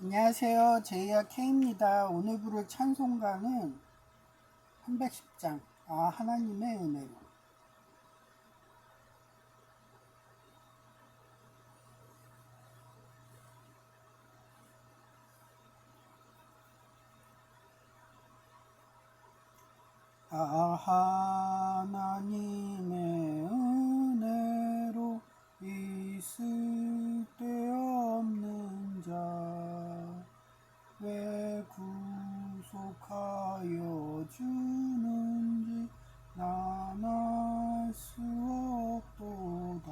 안녕하세요. 제이야 K입니다. 오늘 부를 찬송가는 310장, 하나님의 은혜로. 하나님의 은혜로 있을 데 없는 자, 왜 구속하여 주는지 난 알 수 없도다.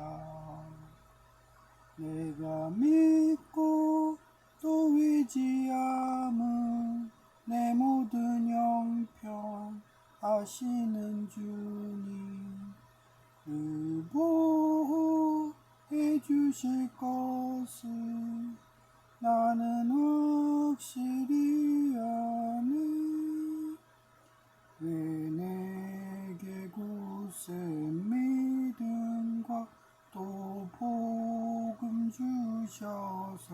내가 믿고 또 의지함은 내 모든 형편 아시는 주님, 늘 보호해 주실 것을 나는 확실히 아네. 왜 내게 굳센 믿음과 또 복음 주셔서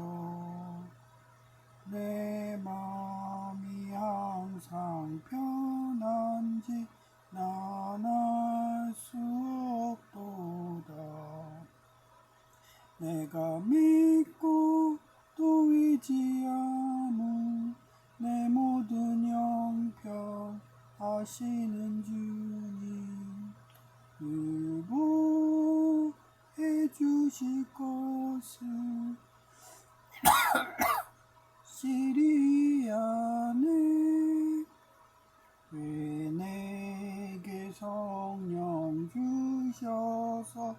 내 마음이 항상 편한지 난 알 수 없도다. 내가 믿고 또 의지함은 내 모든 형편 아시는 주님, 늘 보호해 주실 것을 시리 아네. 왜 내게 성령 주셔서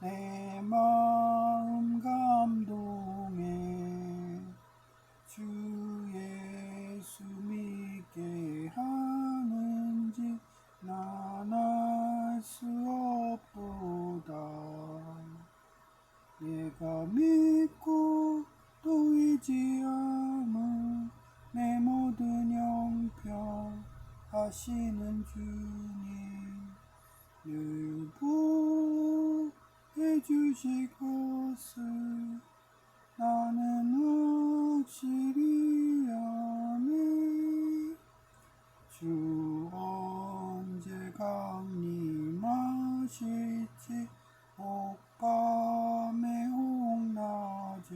내 마음 감동해 주 예수 믿게 하는지 난 알 수 없도다. 내가 믿고 또 의지함은 내 모든 형편 하시는 주님, 늘 보호해 주실 것을 나는 확실히 아네. 주 언제 강림하실지 옥밤에 홍낮에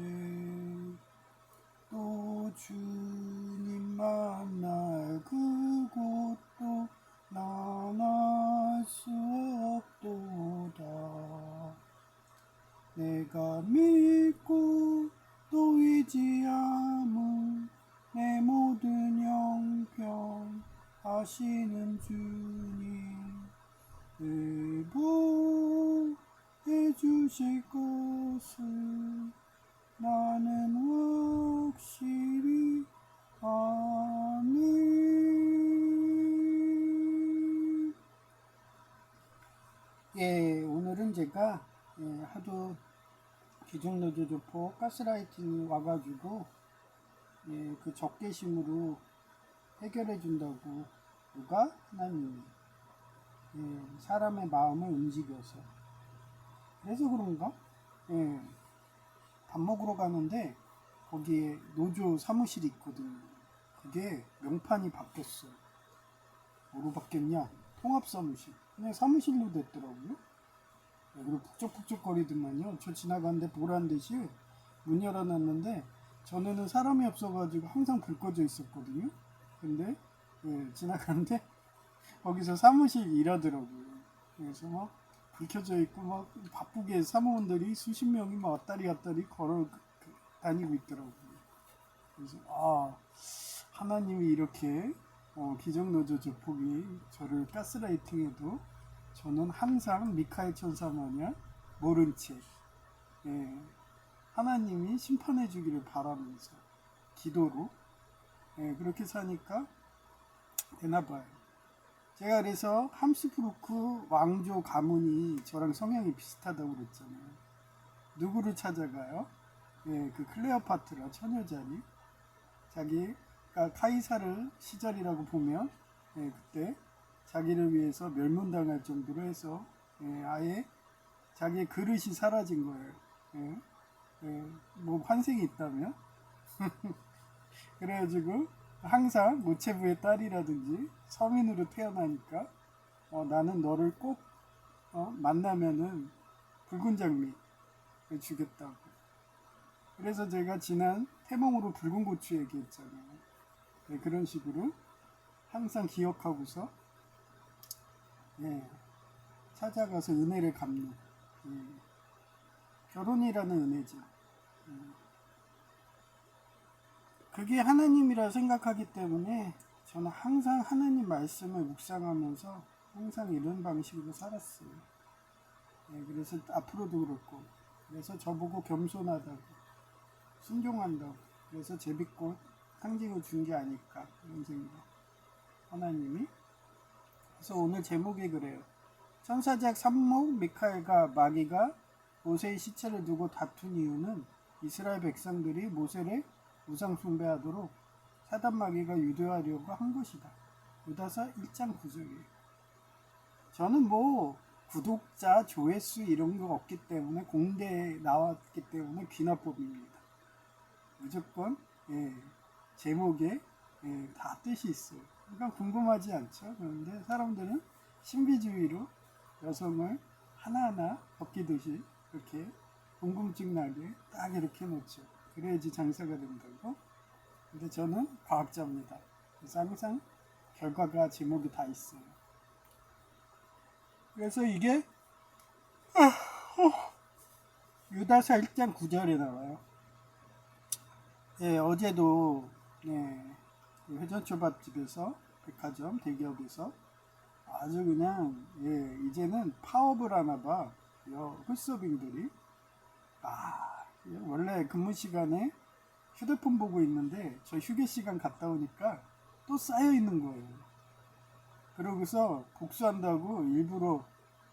또 주님 만날 그곳도 난 알 수 없도다. 내가 믿고 또 의지함은 내 모든 형편 아시는 주님, 늘 보호해 주실 것을 나는 확실히 아네. 오늘은 제가 하도 기존노조조포 가스라이팅이 와가지고 그 적개심으로 해결해 준다고 누가? 하나님이 사람의 마음을 움직여서 그래서 그런가? 밥 먹으러 가는데 거기에 노조 사무실이 있거든요. 그게 명판이 바뀌었어. 뭐로 바뀌었냐? 통합사무실. 그냥 사무실로 됐더라고요. 그리고 북적북적거리더만요. 저 지나가는데 보란 듯이 문 열어놨는데 전에는 사람이 없어가지고 항상 불 꺼져 있었거든요. 근데 지나가는데 거기서 사무실 일하더라고요. 그래서 막 불 켜져 있고 막 바쁘게 사무원들이 수십 명이 막 왔다리 갔다리 걸어 다니고 있더라고요. 그래서 하나님이 이렇게 기정노조 조폭이 저를 가스라이팅해도 저는 항상 미카엘 천사 마냥 모른 채 하나님이 심판해 주기를 바라면서 기도로 그렇게 사니까 되나봐요. 제가 그래서 함스부르크 왕조 가문이 저랑 성향이 비슷하다고 그랬잖아요. 누구를 찾아가요? 그 클레오파트라 처녀자리. 자기가 카이사르 시절이라고 보면 그때 자기를 위해서 멸문당할 정도로 해서 아예 자기의 그릇이 사라진 거예요. 뭐 환생이 있다면 그래가지고 항상 노체부의 딸이라든지 서민으로 태어나니까 나는 너를 꼭 만나면은 붉은 장미를 주겠다고. 그래서 제가 지난 태몽으로 붉은 고추 얘기했잖아요. 네, 그런 식으로 항상 기억하고서 예, 찾아가서 은혜를 갚는 예, 결혼이라는 은혜죠. 예, 그게 하나님이라 생각하기 때문에 저는 항상 하나님 말씀을 묵상하면서 항상 이런 방식으로 살았어요. 예, 그래서 앞으로도 그렇고, 그래서 저보고 겸손하다고 순종한다고, 그래서 제비꽃 상징을 준 게 아닐까 이런 생각. 하나님이. 그래서 오늘 제목이 그래요. 천사작 산목 미카엘과 마귀가 모세의 시체를 두고 다툰 이유는 이스라엘 백성들이 모세를 우상 숭배하도록 사단 마귀가 유도하려고 한 것이다. 유다서 1장 9절이에요. 저는 뭐 구독자 조회수 이런 거 없기 때문에 공대에 나왔기 때문에 귀납법입니다. 무조건 제목에 다 뜻이 있어요. 그러니까 궁금하지 않죠. 그런데 사람들은 신비주의로 여성을 하나하나 벗기듯이 이렇게 궁금증 나게 딱 이렇게 놓죠. 그래야지 장사가 된다고. 근데 저는 과학자입니다. 그래서 항상 결과가 제목이 다 있어요. 그래서 이게 유다서 1장 9절에 나와요. 어제도 회전초밥집에서 백화점 대기업에서 아주 그냥 이제는 파업을 하나봐. 홀서빙들이 원래 근무 시간에 휴대폰 보고 있는데 저 휴게 시간 갔다 오니까 또 쌓여 있는 거예요. 그러고서 복수한다고 일부러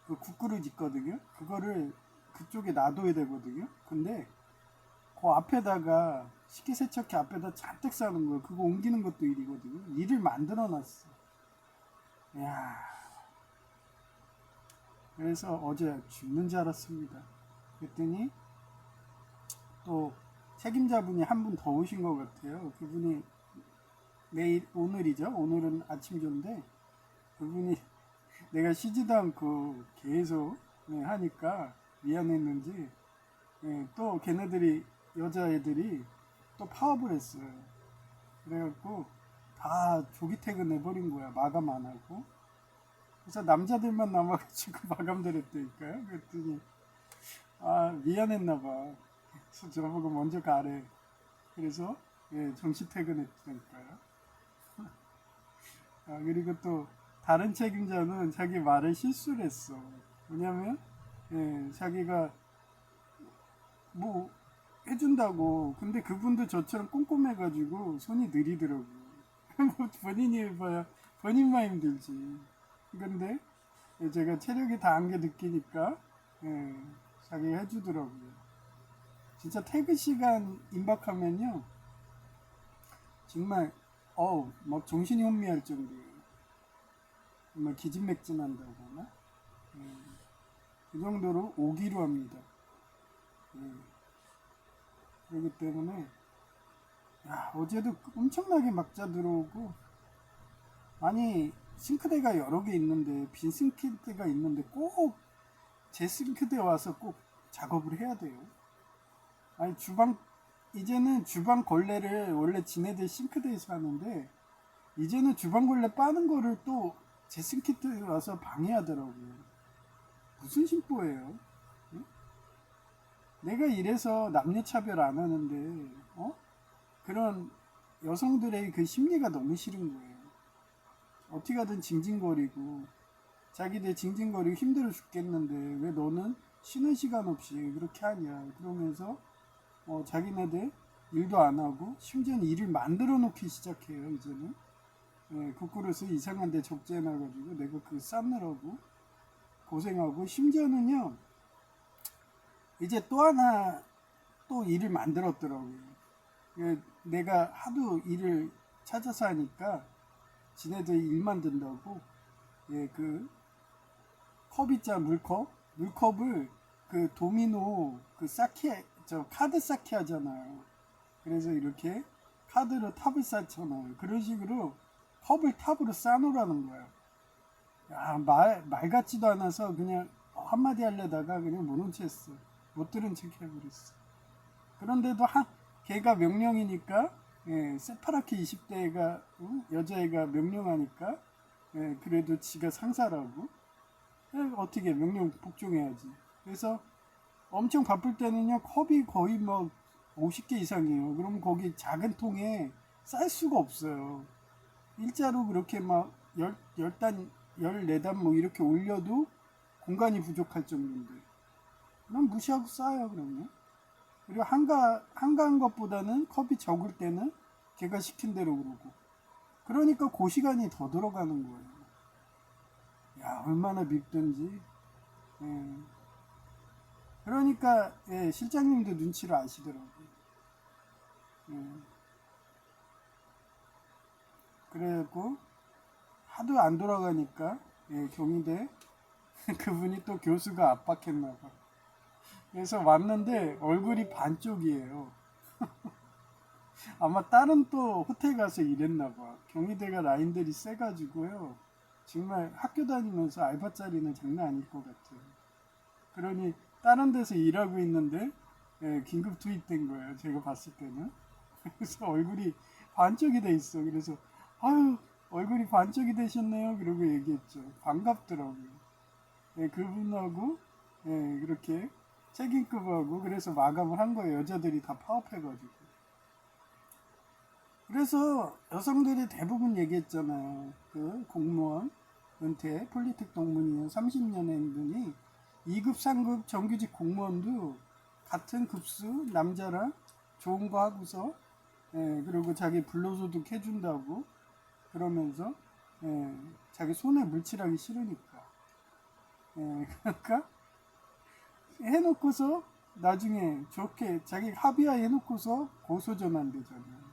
그 국그릇 있거든요. 그거를 그쪽에 놔둬야 되거든요. 근데 그 앞에다가 식기세척기 앞에다 잔뜩 싸는 거예요. 그거 옮기는 것도 일이거든요. 일을 만들어 놨어. 이야. 그래서 어제 죽는 줄 알았습니다. 그랬더니 또 책임자분이 한 분 더 오신 것 같아요. 그분이 오늘이죠. 오늘은 아침조인데 그분이 내가 쉬지도 않고 계속 하니까 미안했는지 또 걔네들이 여자애들이 또 파업을 했어요. 그래갖고 다 조기 퇴근해버린 거야. 마감 안 하고. 그래서 남자들만 남아가지고 마감들 했다니까요. 그랬더니 미안했나봐. 그래서 저보고 먼저 가래. 그래서 정시 퇴근했다니까요. 그리고 또 다른 책임자는 자기 말을 실수를 했어. 왜냐면 자기가 뭐 해준다고. 근데 그분도 저처럼 꼼꼼해가지고 손이 느리더라고. 뭐 본인이 해봐야 본인만 힘들지. 근데 제가 체력이 다한 게 느끼니까 자기가 해주더라고요. 진짜 퇴근 시간 임박하면요 정말 막 정신이 혼미할 정도예요. 정말 기진맥진한다거나 그 정도로 오기로 합니다. 그렇기 때문에 어제도 엄청나게 막자 들어오고, 아니 싱크대가 여러 개 있는데 빈 싱크대가 있는데 꼭 제 싱크대 와서 꼭 작업을 해야 돼요. 아니 이제는 주방 걸레를 원래 지네들 싱크대에서 하는데 이제는 주방 걸레 빠는 거를 또 제 싱크대에 와서 방해하더라고요. 무슨 심보예요? 응? 내가 이래서 남녀차별 안 하는데 그런 여성들의 그 심리가 너무 싫은 거예요. 어떻게 하든 징징거리고 자기들 징징거리고 힘들어 죽겠는데 왜 너는 쉬는 시간 없이 그렇게 하냐 그러면서 자기네들 일도 안 하고 심지어는 일을 만들어 놓기 시작해요. 이제는 국그릇을 이상한 데 적재해 놔가지고 내가 그 쌓느라고 고생하고, 심지어는요 이제 또 하나 또 일을 만들었더라고요. 내가 하도 일을 찾아서 하니까 지네들 일 만든다고 그 컵 있잖아. 물컵을 그 도미노 그 쌓기 카드 쌓기 하잖아요. 그래서 이렇게 하드로 탑을 쌓잖아요. 그런 식으로 컵을 탑으로 쌓아놓으라는 거야. 야, 말 같지도 않아서 그냥 한마디 하려다가 그냥 못 눈치했어. 못 들은 척 해버렸어. 그런데도 걔가 명령이니까, 새파랗게 20대가, 여자애가 명령하니까, 그래도 지가 상사라고, 어떻게 명령 복종해야지. 그래서 엄청 바쁠 때는요, 컵이 거의 뭐 50개 이상이에요. 그럼 거기 작은 통에 쌀 수가 없어요. 일자로 그렇게 막 10단, 14단 뭐 이렇게 올려도 공간이 부족할 정도인데. 그럼 무시하고 싸요, 그러면. 그리고 한가한 것보다는 컵이 적을 때는 걔가 시킨 대로 그러고. 그러니까 그 시간이 더 들어가는 거예요. 야, 얼마나 밉든지. 예. 그러니까, 실장님도 눈치를 아시더라고요. 예. 그래갖고, 하도 안 돌아가니까, 경희대, 그분이 또 교수가 압박했나봐. 그래서 왔는데 얼굴이 반쪽이에요. 아마 다른 또 호텔 가서 일했나봐. 경희대가 라인들이 세가지고요. 정말 학교 다니면서 알바짜리는 장난 아닐 것 같아요. 그러니 다른 데서 일하고 있는데 긴급 투입된 거예요. 제가 봤을 때는. 그래서 얼굴이 반쪽이 돼 있어. 그래서 아유 얼굴이 반쪽이 되셨네요. 그러고 얘기했죠. 반갑더라고요. 그분하고 그렇게 책임급하고 그래서 마감을 한 거예요. 여자들이 다 파업해가지고. 그래서 여성들이 대부분 얘기했잖아요. 그 공무원 은퇴 폴리텍 동문이요 30년의 분이 2급 3급 정규직 공무원도 같은 급수 남자랑 좋은 거 하고서 그리고 자기 불로소득 해준다고 그러면서 자기 손에 물칠하기 싫으니까 그러니까 해놓고서 나중에 좋게 자기 합의하에 해놓고서 고소전환되잖아요.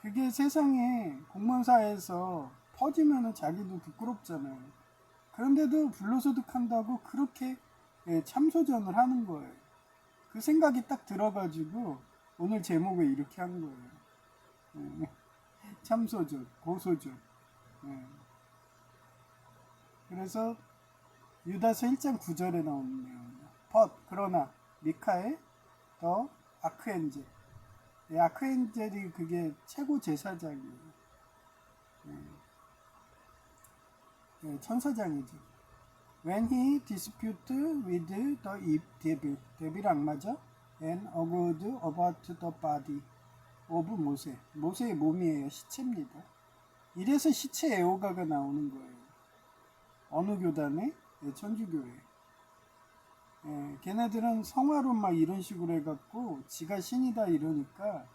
그게 세상에 공무원사에서 퍼지면은 자기도 부끄럽잖아요. 그런데도 불로소득 한다고 그렇게 참소전을 하는 거예요. 그 생각이 딱 들어가지고 오늘 제목을 이렇게 한 거예요. 참소전, 고소전. 그래서 유다서 1장 9절에 나오는 내용이에요. 그러나 미카엘 더 아크엔젤. 아크엔젤이 그게 최고 제사장이에요. 천사장이죠. When he disputed with the devil, 데빌 악마죠. And argued about the body of 모세. 모세의 몸이에요. 시체입니다. 이래서 시체 애호가가 나오는 거예요. 어느 교단에? 천주교회. 걔네들은 성화론 막 이런 식으로 해갖고 지가 신이다 이러니까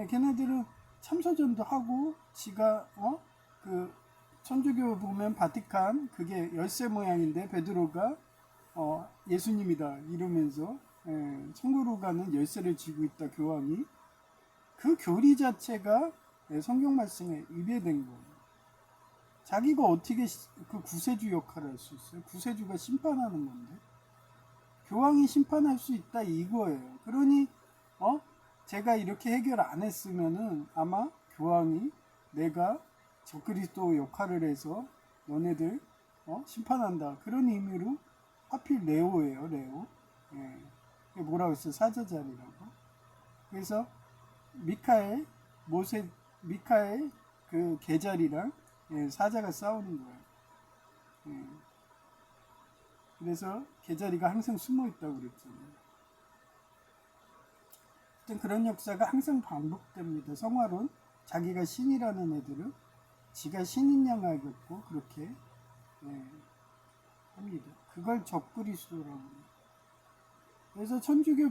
걔네들은 참소전도 하고 지가 그 천주교 보면 바티칸 그게 열쇠 모양인데 베드로가 예수님이다 이러면서 천국으로 가는 열쇠를 쥐고 있다 교황이 그 교리 자체가 성경 말씀에 위배된 거예요. 자기가 어떻게 그 구세주 역할을 할 수 있어요? 구세주가 심판하는 건데 교황이 심판할 수 있다 이거예요. 그러니 제가 이렇게 해결 안 했으면은 아마 교황이 내가 적그리스도 역할을 해서 너네들 심판한다 그런 의미로 하필 레오예요. 레오. 뭐라고 했어요? 사제자리라고. 그래서 미카엘 그 계자리랑 사자가 싸우는 거예요. 그래서 계자리가 항상 숨어 있다고 그랬잖아요. 그런 역사가 항상 반복됩니다. 성화론 자기가 신이라는 애들은 지가 신인 양 알겠고 그렇게 합니다. 그걸 적그리스도라고 합니다. 그래서 천주교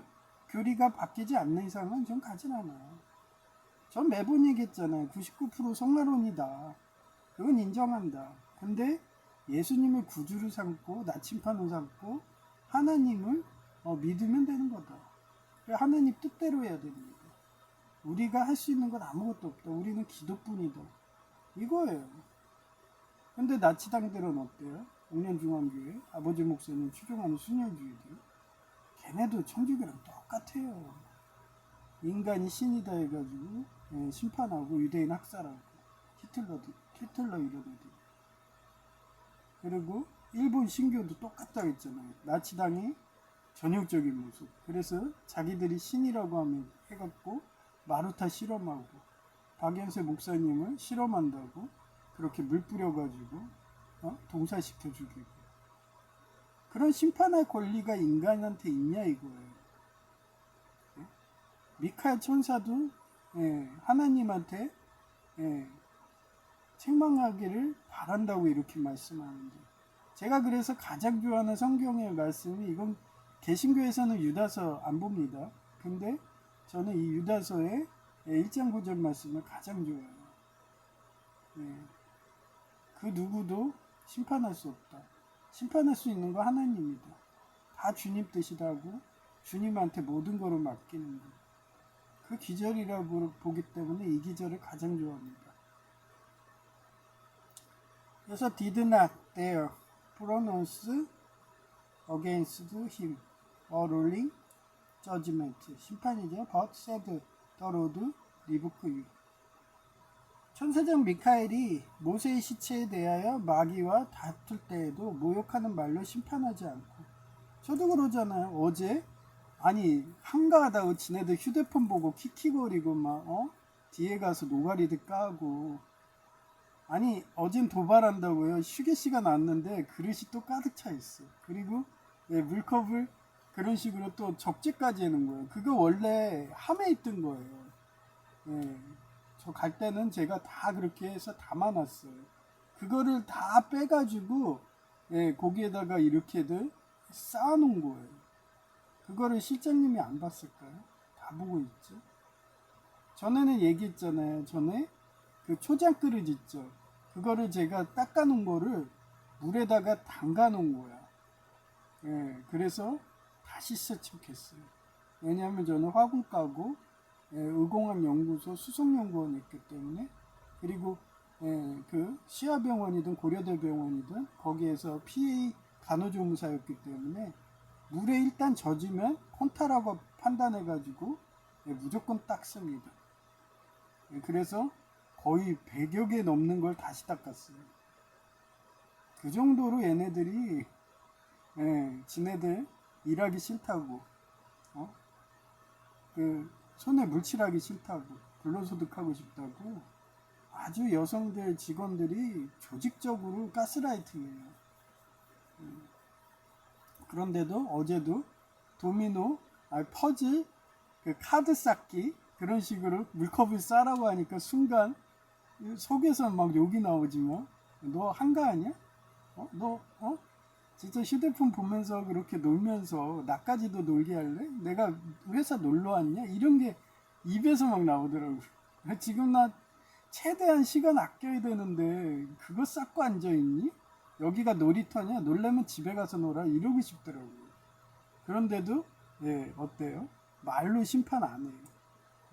교리가 바뀌지 않는 이상은 전 가진 않아요. 전 매번 얘기했잖아요. 99% 성화론이다. 그건 인정한다. 근데 예수님을 구주로 삼고 나침판으로 삼고 하나님을 믿으면 되는 거다. 하나님 뜻대로 해야 됩니다. 우리가 할 수 있는 건 아무것도 없다. 우리는 기도뿐이다. 이거예요. 근데 나치당들은 어때요? 옥년중앙교회 아버지 목사님 추종하는 순혈주의들 걔네도 천주교랑 똑같아요. 인간이 신이다 해가지고 심판하고 유대인 학살하고 히틀러 이런 애들. 그리고 일본 신교도 똑같다고 했잖아요. 나치당의 전형적인 모습. 그래서 자기들이 신이라고 하면 해갖고 마루타 실험하고 박연세 목사님을 실험한다고 그렇게 물 뿌려가지고 동사시켜 죽이고. 그런 심판할 권리가 인간한테 있냐 이거예요. 미카엘 천사도 하나님한테 책망하기를 바란다고 이렇게 말씀하는데, 제가 그래서 가장 좋아하는 성경의 말씀이, 이건 개신교에서는 유다서 안 봅니다. 근데 저는 이 유다서의 1장 9절 말씀을 가장 좋아해요. 그 누구도 심판할 수 없다. 심판할 수 있는 거 하나님이다. 다 주님 뜻이라고 주님한테 모든 거를 맡기는 거. 그 기절이라고 보기 때문에 이 기절을 가장 좋아합니다. 그래서 did not dare pronounce against him a ruling judgment. 심판이죠. But said the Lord rebuke you. 천사장 미카엘이 모세의 시체에 대하여 마귀와 다툴 때에도 모욕하는 말로 심판하지 않고, 저도 그러잖아요. 어제 아니 한가하다고 지네들 휴대폰 보고 킥킥거리고 막 뒤에 가서 노가리들 까고, 아니 어젠 도발한다고요. 휴게 시간 왔는데 그릇이 또 가득 차 있어. 그리고 물컵을 그런 식으로 또 적재까지 해놓은 거예요. 그거 원래 함에 있던 거예요. 저 갈 때는 제가 다 그렇게 해서 담아놨어요. 그거를 다 빼가지고 거기에다가 이렇게들 쌓아놓은 거예요. 그거를 실장님이 안 봤을까요? 다 보고 있죠. 전에는 얘기했잖아요. 전에 그 초장 그릇 있죠. 그거를 제가 닦아놓은 거를 물에다가 담가놓은 거야. 그래서 다시 세척했어요. 왜냐하면 저는 화공과고 의공학 연구소 수석연구원이 있기 때문에, 그리고 그 시아병원이든 고려대병원이든 거기에서 PA 간호조무사였기 때문에 물에 일단 젖으면 콘타라고 판단해가지고 무조건 닦습니다. 그래서 거의 100여 개 넘는 걸 다시 닦았어요. 그 정도로 얘네들이 지네들 일하기 싫다고 그 손에 물칠하기 싫다고 불로소득하고 싶다고 아주 여성들 직원들이 조직적으로 가스라이팅해요. 그런데도 어제도 도미노 퍼즐 그 카드 쌓기 그런 식으로 물컵을 싸라고 하니까 순간 속에서 막 욕이 나오지만, 너 한가하냐? 너 진짜 휴대폰 보면서 그렇게 놀면서 나까지도 놀게 할래? 내가 회사 놀러 왔냐? 이런 게 입에서 막 나오더라고요. 지금 나 최대한 시간 아껴야 되는데 그거 쌓고 앉아있니? 여기가 놀이터냐? 놀려면 집에 가서 놀아. 이러고 싶더라고요. 그런데도 어때요? 말로 심판 안 해요.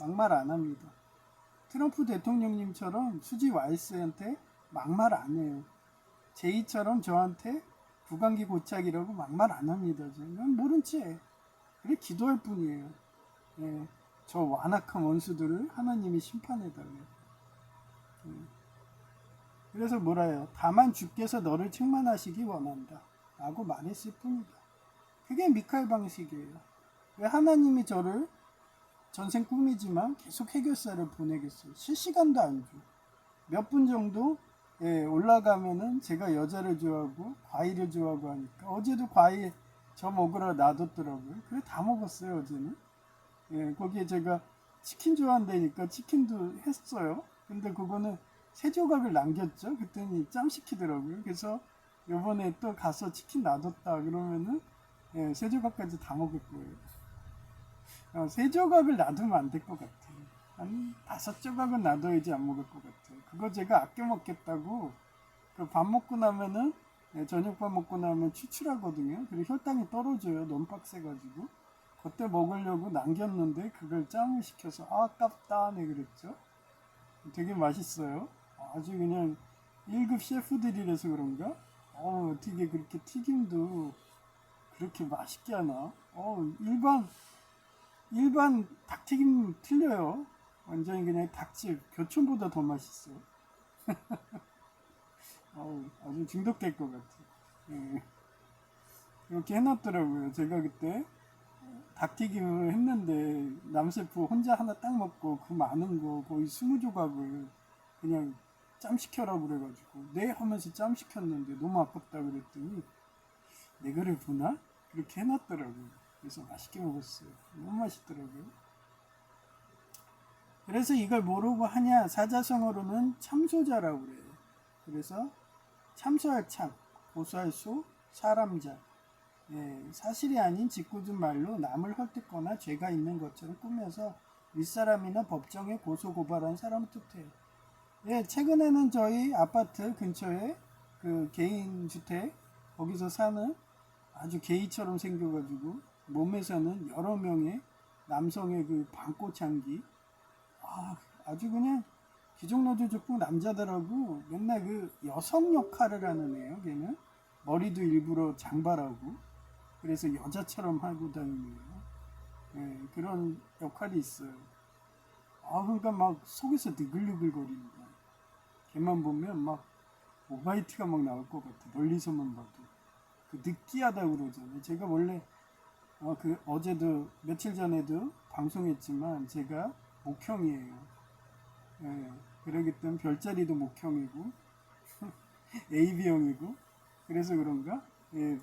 막말 안 합니다. 트럼프 대통령님처럼 수지 와이스한테 막말 안 해요. 제이처럼 저한테 구강기 고착이라고 막말 안 합니다. 저는 모른 채 그래 기도할 뿐이에요. 저 완악한 원수들을 하나님이 심판해달래요. 그래서 뭐라 해요? 다만 주께서 너를 책망하시기 원한다 라고 말했을 뿐이다. 그게 미카엘 방식이에요. 왜 하나님이 저를 전생 꿈이지만 계속 해결사를 보내겠어요? 실시간도 안 줘. 몇 분 정도 올라가면은 제가 여자를 좋아하고 과일을 좋아하고 하니까 어제도 과일 저 먹으러 놔뒀더라고요. 그래 다 먹었어요 어제는. 거기에 제가 치킨 좋아한다니까 치킨도 했어요. 근데 그거는 3조각을 남겼죠. 그랬더니 짬 시키더라고요. 그래서 요번에 또 가서 치킨 놔뒀다 그러면은 3조각까지 다 먹을 거예요. 3조각을 놔두면 안 될 것 같아요. 한 5조각은 놔둬야지 안 먹을 것 같아요. 그거 제가 아껴 먹겠다고 밥 먹고 나면은 저녁밥 먹고 나면 추출하거든요. 그리고 혈당이 떨어져요. 너무 빡세가지고 그때 먹으려고 남겼는데 그걸 짬을 시켜서 아깝다네 그랬죠. 되게 맛있어요. 아주 그냥 1급 셰프들이라서 그런가? 어떻게 그렇게 튀김도 그렇게 맛있게 하나? 일반 닭튀김 틀려요. 완전히 그냥 닭집 교촌보다 더 맛있어. 아주 중독될 것 같아. 예. 이렇게 해놨더라고요. 제가 그때 닭튀김을 했는데 남셰프 혼자 하나 딱 먹고 그 많은 거 거의 20조각을 그냥 짬 시켜라고 그래가지고 네 하면서 짬 시켰는데 너무 아깝다 그랬더니 내가를 보나? 그렇게 해놨더라고요. 그래서 맛있게 먹었어요. 너무 맛있더라고요. 그래서 이걸 뭐라고 하냐? 사자성어로는 참소자라고 그래요. 그래서 참소할 참, 고소할 소, 사람자. 예, 사실이 아닌 짓궂은 말로 남을 헐뜯거나 죄가 있는 것처럼 꾸며서 윗사람이나 법정에 고소고발한 사람을 뜻해요. 예, 최근에는 저희 아파트 근처에 그 개인 주택 거기서 사는 아주 게이처럼 생겨가지고 몸에서는 여러 명의 남성의 그 방꽃향기 아주 그냥 기종노조 족보 남자들하고 맨날 그 여성 역할을 하는 애요. 걔는 머리도 일부러 장발하고 그래서 여자처럼 하고 다니는 예, 그런 역할이 있어요. 그러니까 막 속에서 느글느글거리는 거야. 걔만 보면 막 오바이트가 막 나올 것 같아. 멀리서만 봐도 그 느끼하다고 그러잖아요. 제가 원래 그 어제도 며칠 전에도 방송했지만 제가 목형이에요. 예, 그러기 때문에 별자리도 목형이고 AB형이고 그래서 그런가 예,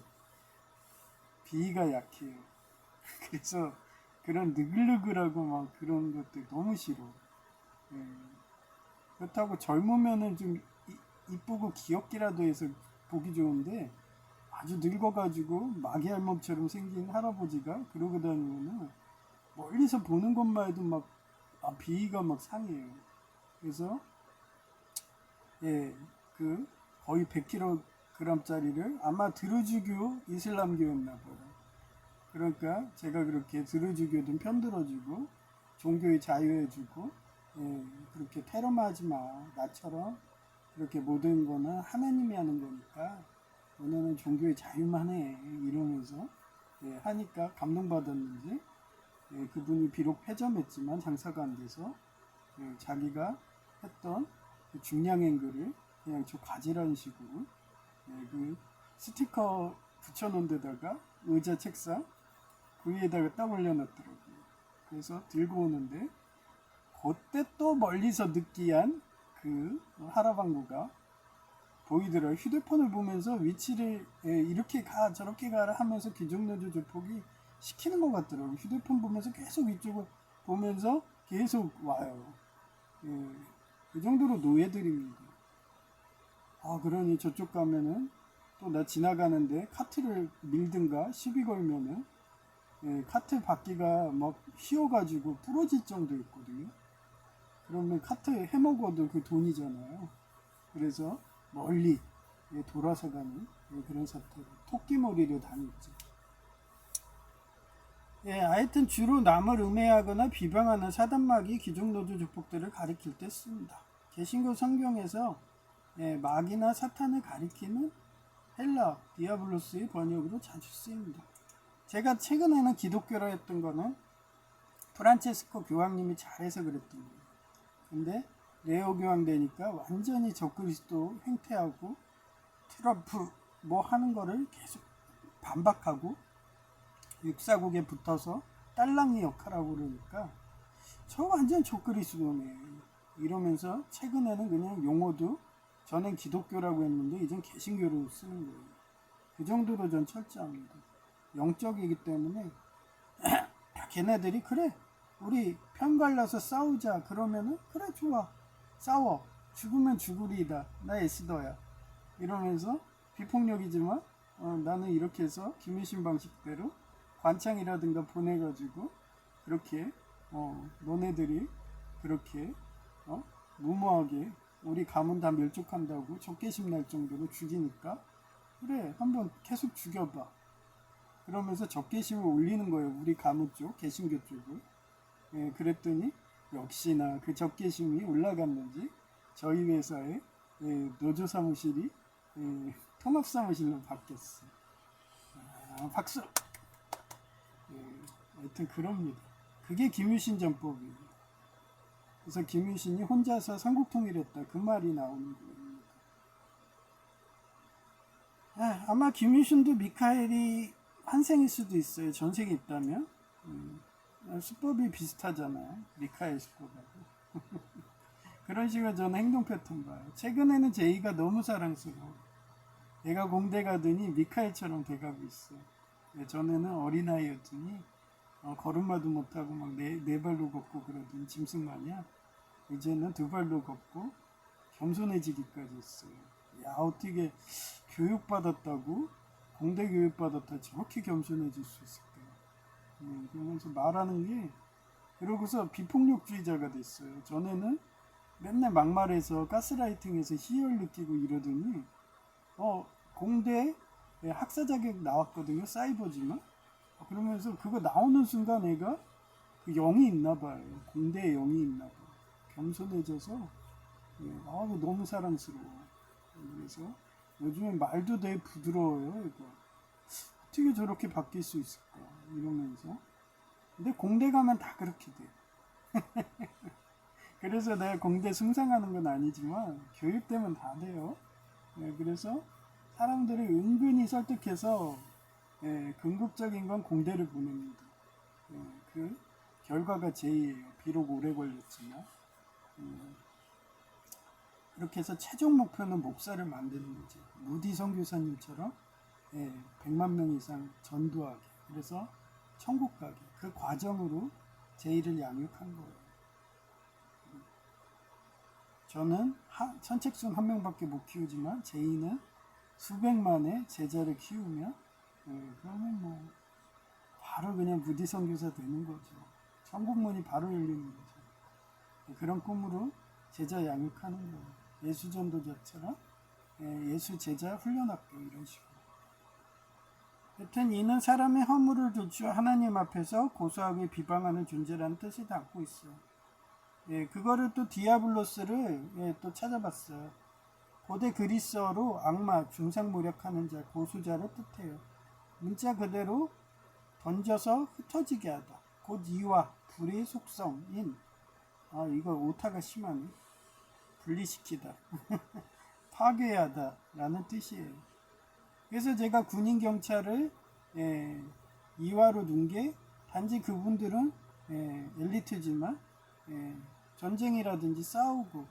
B가 약해요. 그래서 그런 느글느글하고 막 그런 것들 너무 싫어. 예, 그렇다고 젊으면은 좀 이쁘고 귀엽기라도 해서 보기 좋은데 아주 늙어가지고 마귀알몸처럼 생긴 할아버지가 그러고 다니면은 멀리서 보는 것만 해도 막 비위가 막 상해요. 그래서 예, 그 거의 100kg짜리를 아마 드루즈교 이슬람교였나 봐요. 그러니까 제가 그렇게 드루즈교든 편들어주고 종교의 자유해주고 예, 그렇게 테러하지 마. 나처럼 그렇게 모든 거는 하나님이 하는 거니까 너네는 종교의 자유만 해. 이러면서 예, 하니까 감동받았는지 예, 그분이 비록 폐점했지만 장사가 안 돼서 예, 자기가 했던 그 중량행 글을 그냥 저 가지라는 식으로 예, 그 스티커 붙여놓은 데다가 의자 책상 그 위에다가 딱 올려놨더라고요. 그래서 들고 오는데 그때 또 멀리서 느끼한 그 할아방구가 보이더라고요. 휴대폰을 보면서 위치를 예, 이렇게 가 저렇게 가라 하면서 기종노조 조폭이 시키는 것 같더라고요. 휴대폰 보면서 계속 이쪽을 보면서 계속 와요. 예, 그 정도로 노예들입니다. 그러니 저쪽 가면은 또 나 지나가는데 카트를 밀든가 시비 걸면은 예, 카트 바퀴가 막 휘어가지고 부러질 정도 있거든요. 그러면 카트 해먹어도 그 돈이잖아요. 그래서 멀리 예, 돌아서 가는 예, 그런 사태. 토끼머리로 다녔죠. 예, 하여튼 주로 남을 음해하거나 비방하는 사단막이 기종노조 조폭들을 가리킬 때 씁니다. 개신교 성경에서 예, 마귀나 사탄을 가리키는 헬라, 디아블로스의 번역으로 자주 쓰입니다. 제가 최근에는 기독교라 했던 거는 프란체스코 교황님이 잘해서 그랬던 거예요. 근데 레오 교황 되니까 완전히 적그리스도 횡태하고 트럼프 뭐 하는 거를 계속 반박하고 육사국에 붙어서 딸랑이 역할하고 그러니까 저 완전 적그리스도네 이러면서 최근에는 그냥 용어도 저는 기독교라고 했는데 이젠 개신교로 쓰는 거예요. 그 정도로 전 철저합니다. 영적이기 때문에 걔네들이 그래 우리 편 갈라서 싸우자 그러면은 그래 좋아 싸워 죽으면 죽으리이다 나 에스더야 이러면서 비폭력이지만 나는 이렇게 해서 김일신 방식대로 관창이라든가 보내가지고 그렇게 너네들이 그렇게 무모하게 우리 가문 다 멸족한다고 적개심 날 정도로 죽이니까 그래 한번 계속 죽여봐 그러면서 적개심을 올리는 거예요. 우리 가문 쪽 개신교 쪽을 예, 그랬더니 역시나 그 적개심이 올라갔는지 저희 회사의 예, 노조 사무실이 예, 통합 사무실로 바뀌었어. 박수. 예, 하여튼 그럽니다. 그게 김유신 전법이에요. 그래서 김유신이 혼자서 삼국통일했다 그 말이 나오는 거예요. 아마 김유신도 미카엘이 환생일 수도 있어요. 전생에 있다면. 수법이 비슷하잖아요. 미카엘 수법하고. 그런 식으로 저는 행동 패턴 봐요. 최근에는 제이가 너무 사랑스러워. 얘가 공대 가더니 미카엘처럼 돼가고 있어. 전에는 어린아이였더니 걸음마도 못하고 막 네 발로 걷고 그러더니 짐승 마냥 이제는 두 발로 걷고 겸손해지기까지 했어요. 야, 어떻게 교육받았다고? 공대 교육받았다 저렇게 겸손해질 수 있을까? 그러면서 말하는 게 그러고서 비폭력주의자가 됐어요. 전에는 맨날 막말해서 가스라이팅해서 희열 느끼고 이러더니 공대 학사 자격 나왔거든요. 사이버지만. 그러면서 그거 나오는 순간 애가 그 영이 있나 봐요. 공대에 영이 있나 봐요. 겸손해져서 너무 사랑스러워. 그래서 요즘에 말도 되게 부드러워요. 이거 어떻게 저렇게 바뀔 수 있을까 이러면서. 근데 공대 가면 다 그렇게 돼. 그래서 내가 공대 숭상하는 건 아니지만 교육되면 다 돼요. 그래서 사람들을 은근히 설득해서 궁극적인 건 공대를 보냅니다. 그 결과가 제이예요. 비록 오래 걸렸지만. 그렇게 해서 최종 목표는 목사를 만드는 거죠. 무디 선교사님처럼 100만 명 이상 전도하게. 그래서 천국 가게. 그 과정으로 제이를 양육한 거예요. 저는 선책순 한 명밖에 못 키우지만 제이는 수백만의 제자를 키우면 그러면 뭐 바로 그냥 무디 선교사 되는 거죠. 천국 문이 바로 열리는 거죠. 그런 꿈으로 제자 양육하는 거예요. 예수 전도자처럼 예수 제자 훈련학교 이런 식으로. 여튼 이는 사람의 허물을 들추어 하나님 앞에서 고소하게 비방하는 존재라는 뜻을 담고 있어요. 그거를 또 디아블로스를 또 찾아봤어요. 고대 그리스어로 악마, 중상모략하는 자, 고수자를 뜻해요. 문자 그대로 던져서 흩어지게 하다. 곧 이와 불의 속성인 이거 오타가 심하네. 분리시키다. 파괴하다 라는 뜻이에요. 그래서 제가 군인 경찰을 이화로 둔 게 단지 그분들은 엘리트지만 전쟁이라든지 싸우고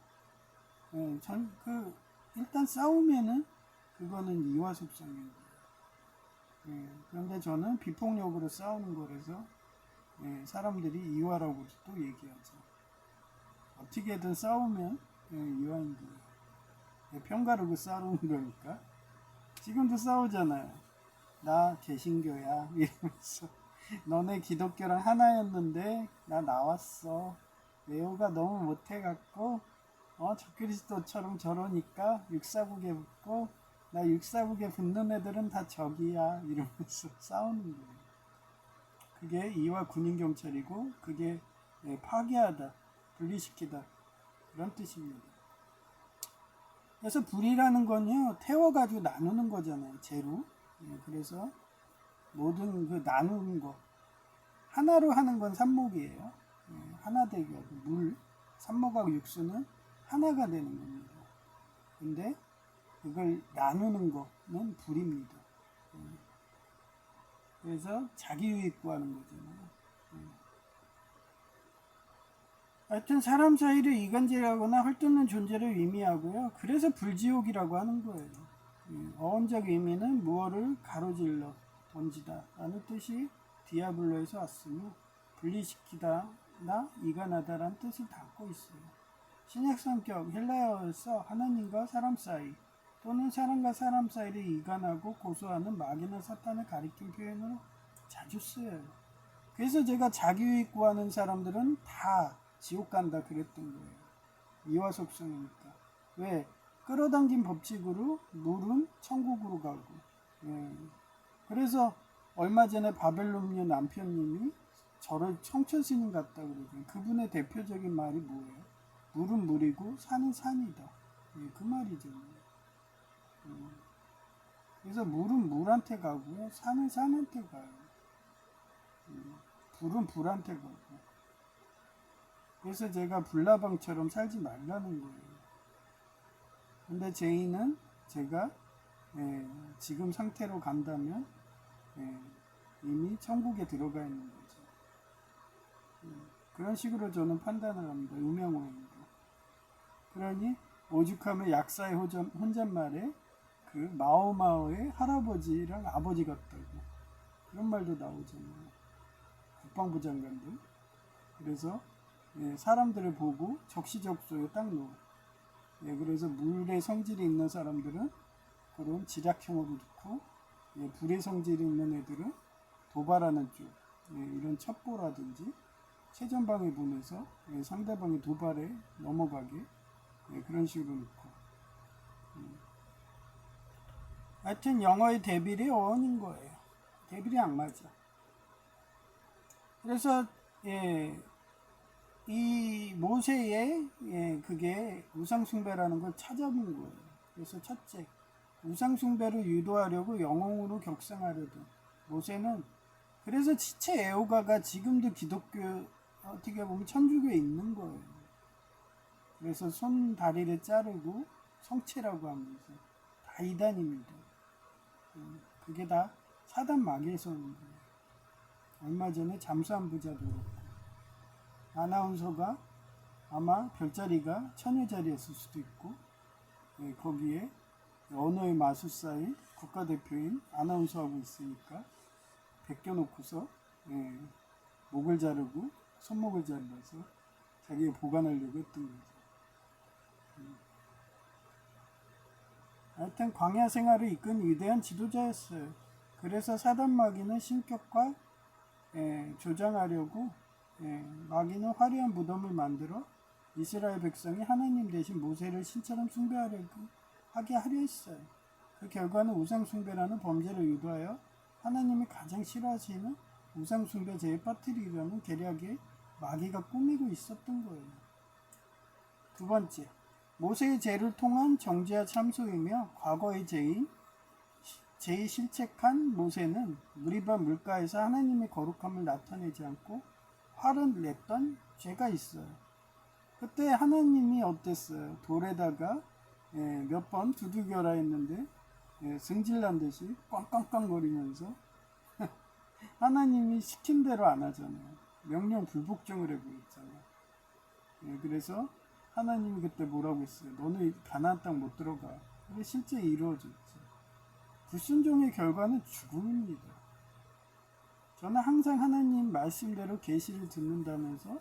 일단 싸우면은 그거는 이화 속성인 거예요. 그런데 저는 비폭력으로 싸우는 거라서 사람들이 이화라고도 또 얘기하죠. 어떻게든 싸우면 이화인 거예요. 평가르고 싸우는 거니까. 지금도 싸우잖아요. 나 개신교야 이러면서 너네 기독교랑 하나였는데 나 나왔어. 외우가 너무 못해갖고 적그리스도처럼 저러니까 육사국에 붙고 나 육사국에 붙는 애들은 다 적이야 이러면서 싸우는 거예요. 그게 이화 군인경찰이고 그게 파괴하다, 분리시키다 그런 뜻입니다. 그래서 불이라는 건요 태워가지고 나누는 거잖아요. 재로. 그래서 모든 그 나누는 거 하나로 하는 건 삽목이에요. 하나 되기 하고 물, 삽목하고 육수는 하나가 되는 겁니다. 근데 그걸 나누는 거는 불입니다. 그래서 자기 유익 구하는 거잖아요. 하여튼 사람 사이를 이간질하거나 헐뜯는 존재를 의미하고요. 그래서 불지옥이라고 하는 거예요. 어원적 의미는 무엇을 가로질러 던지다 라는 뜻이 디아블로에서 왔으며 분리시키다나 이간하다라는 뜻을 담고 있어요. 신약 성격 헬라어에서 하나님과 사람 사이 또는 사람과 사람 사이를 이간하고 고소하는 마귀나 사탄을 가리킨 표현으로 자주 쓰여요. 그래서 제가 자기유익 구하는 사람들은 다 지옥 간다 그랬던 거예요. 이화 속성이니까. 왜? 끌어당긴 법칙으로 물은 천국으로 가고. 그래서 얼마 전에 바벨론녀 남편님이 저를 청천스님 같다고 그러죠. 그분의 대표적인 말이 뭐예요? 물은 물이고 산은 산이다. 그 말이죠. 그래서 물은 물한테 가고요. 산은 산한테 가요. 불은 불한테 가고. 그래서 제가 불나방처럼 살지 말라는 거예요. 근데 제이는 제가 지금 상태로 간다면 이미 천국에 들어가 있는 거죠. 그런 식으로 저는 판단을 합니다. 음양오행으로. 그러니 오죽하면 약사의 혼잣말에 그 마오마오의 할아버지랑 아버지 같다고 그런 말도 나오잖아요. 국방부 장관들. 그래서 사람들을 보고 적시적소에 딱 놓아. 그래서 물의 성질이 있는 사람들은 그런 지략형으로 놓고, 불의 성질이 있는 애들은 도발하는 쪽, 이런 첩보라든지 최전방에 보내서 상대방의 도발에 넘어가게 그런 식으로 놓고. 하여튼 영어의 데빌이 어원인 거예요. 데빌이 악마죠. 그래서 이 모세의 그게 우상숭배라는 걸 찾아본 거예요. 그래서 첫째, 우상숭배를 유도하려고 영웅으로 격상하려던 모세는 그래서 지체 애호가가 지금도 기독교 어떻게 보면 천주교에 있는 거예요. 그래서 손 다리를 자르고 성체라고 하면서 다 이단입니다. 그게 다 사단 마귀에서 오는 거예요. 얼마 전에 잠수한 부자도 그렇고 아나운서가 아마 별자리가 천여자리였을 수도 있고 거기에 언어의 마술사인 국가대표인 아나운서하고 있으니까 베껴놓고서 목을 자르고 손목을 잘라서 자기가 보관하려고 했던 거죠. 하여튼 광야 생활을 이끈 위대한 지도자였어요. 그래서 사단 마귀는 신격과 조장하려고 마귀는 화려한 무덤을 만들어 이스라엘 백성이 하나님 대신 모세를 신처럼 숭배하려고 하게 하려 했어요. 그 결과는 우상숭배라는 범죄를 유도하여 하나님이 가장 싫어하시는 우상숭배죄에 빠뜨리려는 계략에 마귀가 꾸미고 있었던 거예요. 두 번째, 모세의 죄를 통한 정죄와 참소이며 과거의 죄인 죄에 실책한 모세는 무리바 물가에서 하나님의 거룩함을 나타내지 않고 화를 냈던 죄가 있어요. 그때 하나님이 어땠어요? 돌에다가 몇 번 두들겨라 했는데 승질난 듯이 꽝꽝꽝거리면서 하나님이 시킨 대로 안 하잖아요. 명령 불복종을 해버렸잖아요. 그래서 하나님이 그때 뭐라고 했어요? 너는 가나안 땅 못 들어가. 그게 실제 이루어졌죠. 불순종의 결과는 죽음입니다. 저는 항상 하나님 말씀대로 계시를 듣는다면서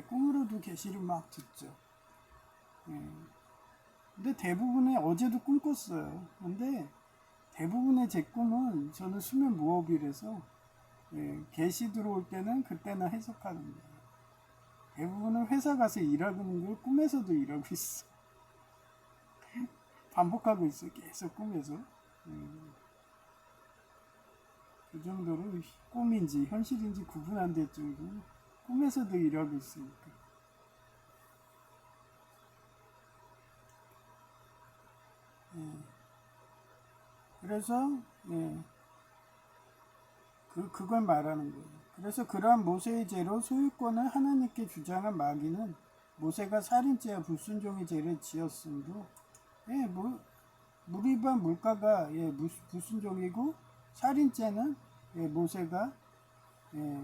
꿈으로도 계시를 막 듣죠. 근데 대부분의 어제도 꿈 꿨어요. 근데 대부분의 제 꿈은 저는 수면 무호흡이라서 계시 들어올 때는 그때나 해석하는 거예요. 대부분은 회사 가서 일하는 걸 꿈에서도 일하고 있어. 반복하고 있어. 계속 꿈에서. 그 정도로 꿈인지 현실인지 구분 안 될 정도로 꿈에서도 일하고 있으니까. 그래서 그걸 말하는 거예요. 그래서 그러한 모세의 죄로 소유권을 하나님께 주장한 마귀는 모세가 살인죄와 불순종의 죄를 지었음도 무리바 물가가 불순종이고 살인죄는 모세가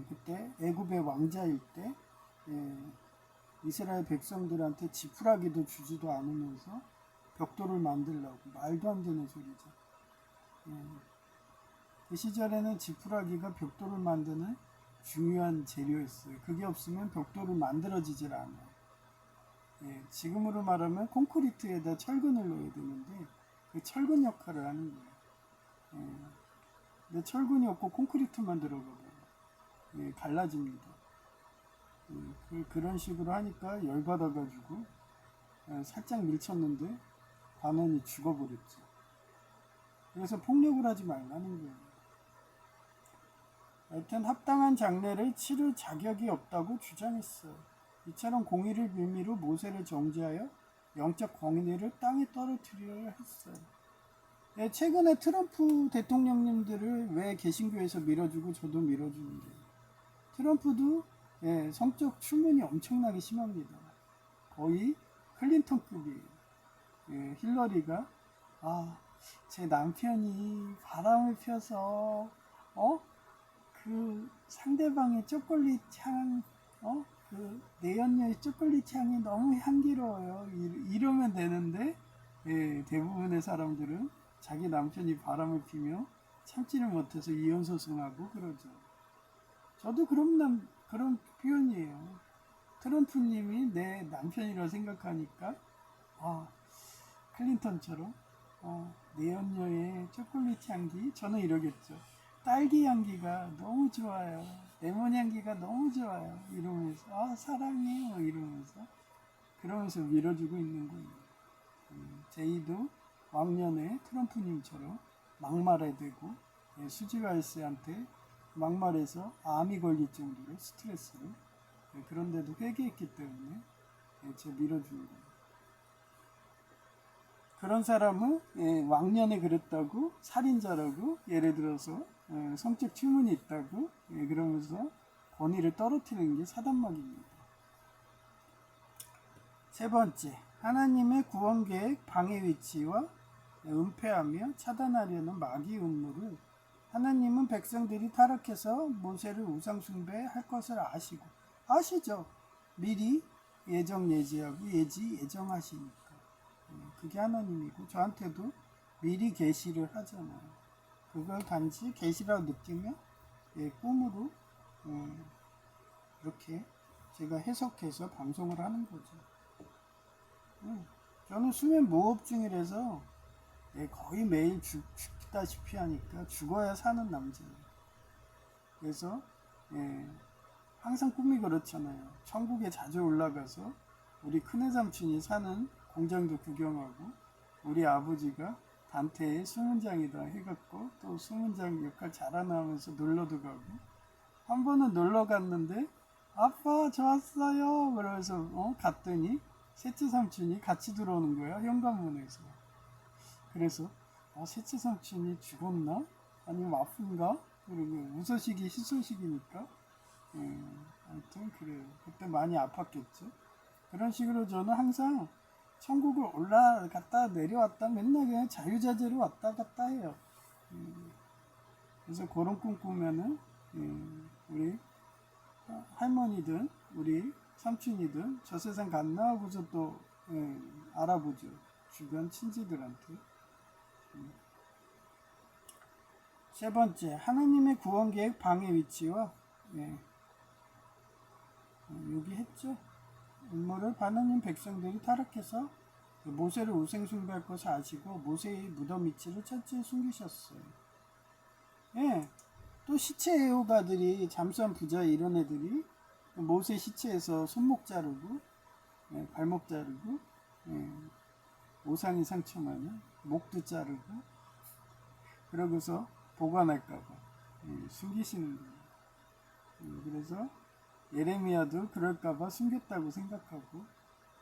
그때 애굽의 왕자일 때 이스라엘 백성들한테 지푸라기도 주지도 않으면서 벽돌을 만들려고 말도 안 되는 소리죠. 그 시절에는 지푸라기가 벽돌을 만드는 중요한 재료였어요. 그게 없으면 벽돌을 만들어지질 않아요. 지금으로 말하면 콘크리트에다 철근을 넣어야 되는데 그 철근 역할을 하는 거예요. 근데 철근이 없고 콘크리트만 들어가면 갈라집니다. 그런 식으로 하니까 열받아가지고 살짝 밀쳤는데 반원이 죽어버렸죠. 그래서 폭력을 하지 말라는 거예요. 하여튼 합당한 장례를 치를 자격이 없다고 주장했어요. 이처럼 공의를 빌미로 모세를 정죄하여 영적 권위를 땅에 떨어뜨리려 했어요. 최근에 트럼프 대통령님들을 왜 개신교에서 밀어주고 저도 밀어주는데 트럼프도 예, 성적 추문이 엄청나게 심합니다. 거의 클린턴급이에요. 예, 힐러리가 제 남편이 바람을 펴서 그 상대방의 초콜릿 향, 그 내연녀의 초콜릿 향이 너무 향기로워요. 이러면 되는데, 예, 대부분의 사람들은 자기 남편이 바람을 피며 참지를 못해서 이혼 소송하고 그러죠. 저도 그런 표현이에요. 트럼프님이 내 남편이라 생각하니까, 아, 클린턴처럼, 내연녀의 초콜릿 향기, 저는 이러겠죠. 딸기 향기가 너무 좋아요. 레몬 향기가 너무 좋아요. 이러면서 사랑해 이러면서 그러면서 밀어주고 있는 거예요. 제이도 왕년에 트럼프님처럼 막말해 대고 수지와이스한테 막말해서 암이 걸릴 정도로 스트레스를 그런데도 회개했기 때문에 제 밀어주는 거예요. 그런 사람은 왕년에 그랬다고 살인자라고 예를 들어서 성적 추문이 있다고 그러면서 권위를 떨어뜨리는 게 사단막입니다. 세 번째, 하나님의 구원 계획 방해 위치와 은폐하며 차단하려는 마귀 음모를 하나님은 백성들이 타락해서 모세를 우상 숭배할 것을 아시죠? 미리 예정하고 예정하시니까. 그게 하나님이고 저한테도 미리 계시를 하잖아요. 그걸 단지 계시라고 느끼면 꿈으로 이렇게 제가 해석해서 방송을 하는 거죠. 저는 수면 무호흡 중이라서 거의 매일 죽다시피 하니까 죽어야 사는 남자예요. 그래서 항상 꿈이 그렇잖아요. 천국에 자주 올라가서 우리 큰애 삼촌이 사는 공장도 구경하고 우리 아버지가 단테의 수문장이다 해갖고 또 수문장 역할 잘하나 하면서 놀러도 가고 한 번은 놀러 갔는데 아빠 저 왔어요 그러면서 갔더니 셋째 삼촌이 같이 들어오는 거야 현관문에서. 그래서 셋째 삼촌이 죽었나? 아니면 아픈가? 그리고 우소식이 희소식이니까 아무튼 그래요. 그때 많이 아팠겠죠. 그런 식으로 저는 항상 천국을 올라갔다 내려왔다 맨날 그냥 자유자재로 왔다 갔다 해요. 그래서 그런 꿈 꾸면은 우리 할머니든 우리 삼촌이든 저 세상 갔나 하고서 또 알아보죠. 주변 친지들한테. 세 번째, 하나님의 구원 계획 방해 위치와 여기 했죠. 음모를 하나님 백성들이 타락해서 모세를 우상 숭배할 것을 아시고 모세의 무덤 위치를 철저히 숨기셨어요. 또 시체 애호가들이 잠수한 부자 이런 애들이 모세 시체에서 손목 자르고 발목 자르고 오상이 상처나면 목도 자르고 그러고서 보관할까봐 숨기시는 거예요. 그래서 예레미야도 그럴까봐 숨겼다고 생각하고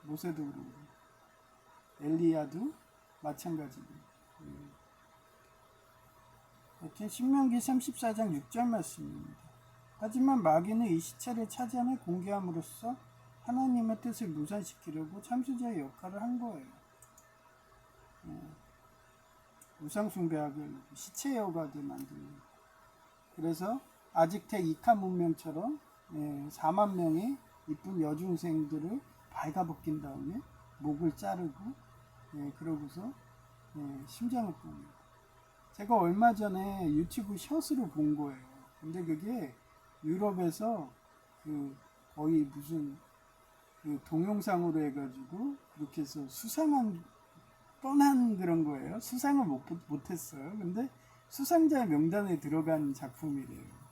모세도 그러고 엘리야도 마찬가지고 이렇게 신명기 34장 6절 말씀입니다. 하지만 마귀는 이 시체를 차지하며 공개함으로써 하나님의 뜻을 무산시키려고 참수자의 역할을 한 거예요. 우상숭배하고 시체 여가들 만들고 그래서 아직태 이카 문명처럼 4만 명의 이쁜 여중생들을 발가벗긴 다음에 목을 자르고 그러고서 심장을 뽑는 제가 얼마 전에 유튜브 숏으로 본 거예요. 근데 그게 유럽에서 거의 무슨 동영상으로 해가지고 그렇게 해서 수상한 뻔한 그런 거예요. 수상을 못했어요. 근데 수상자의 명단에 들어간 작품이래요.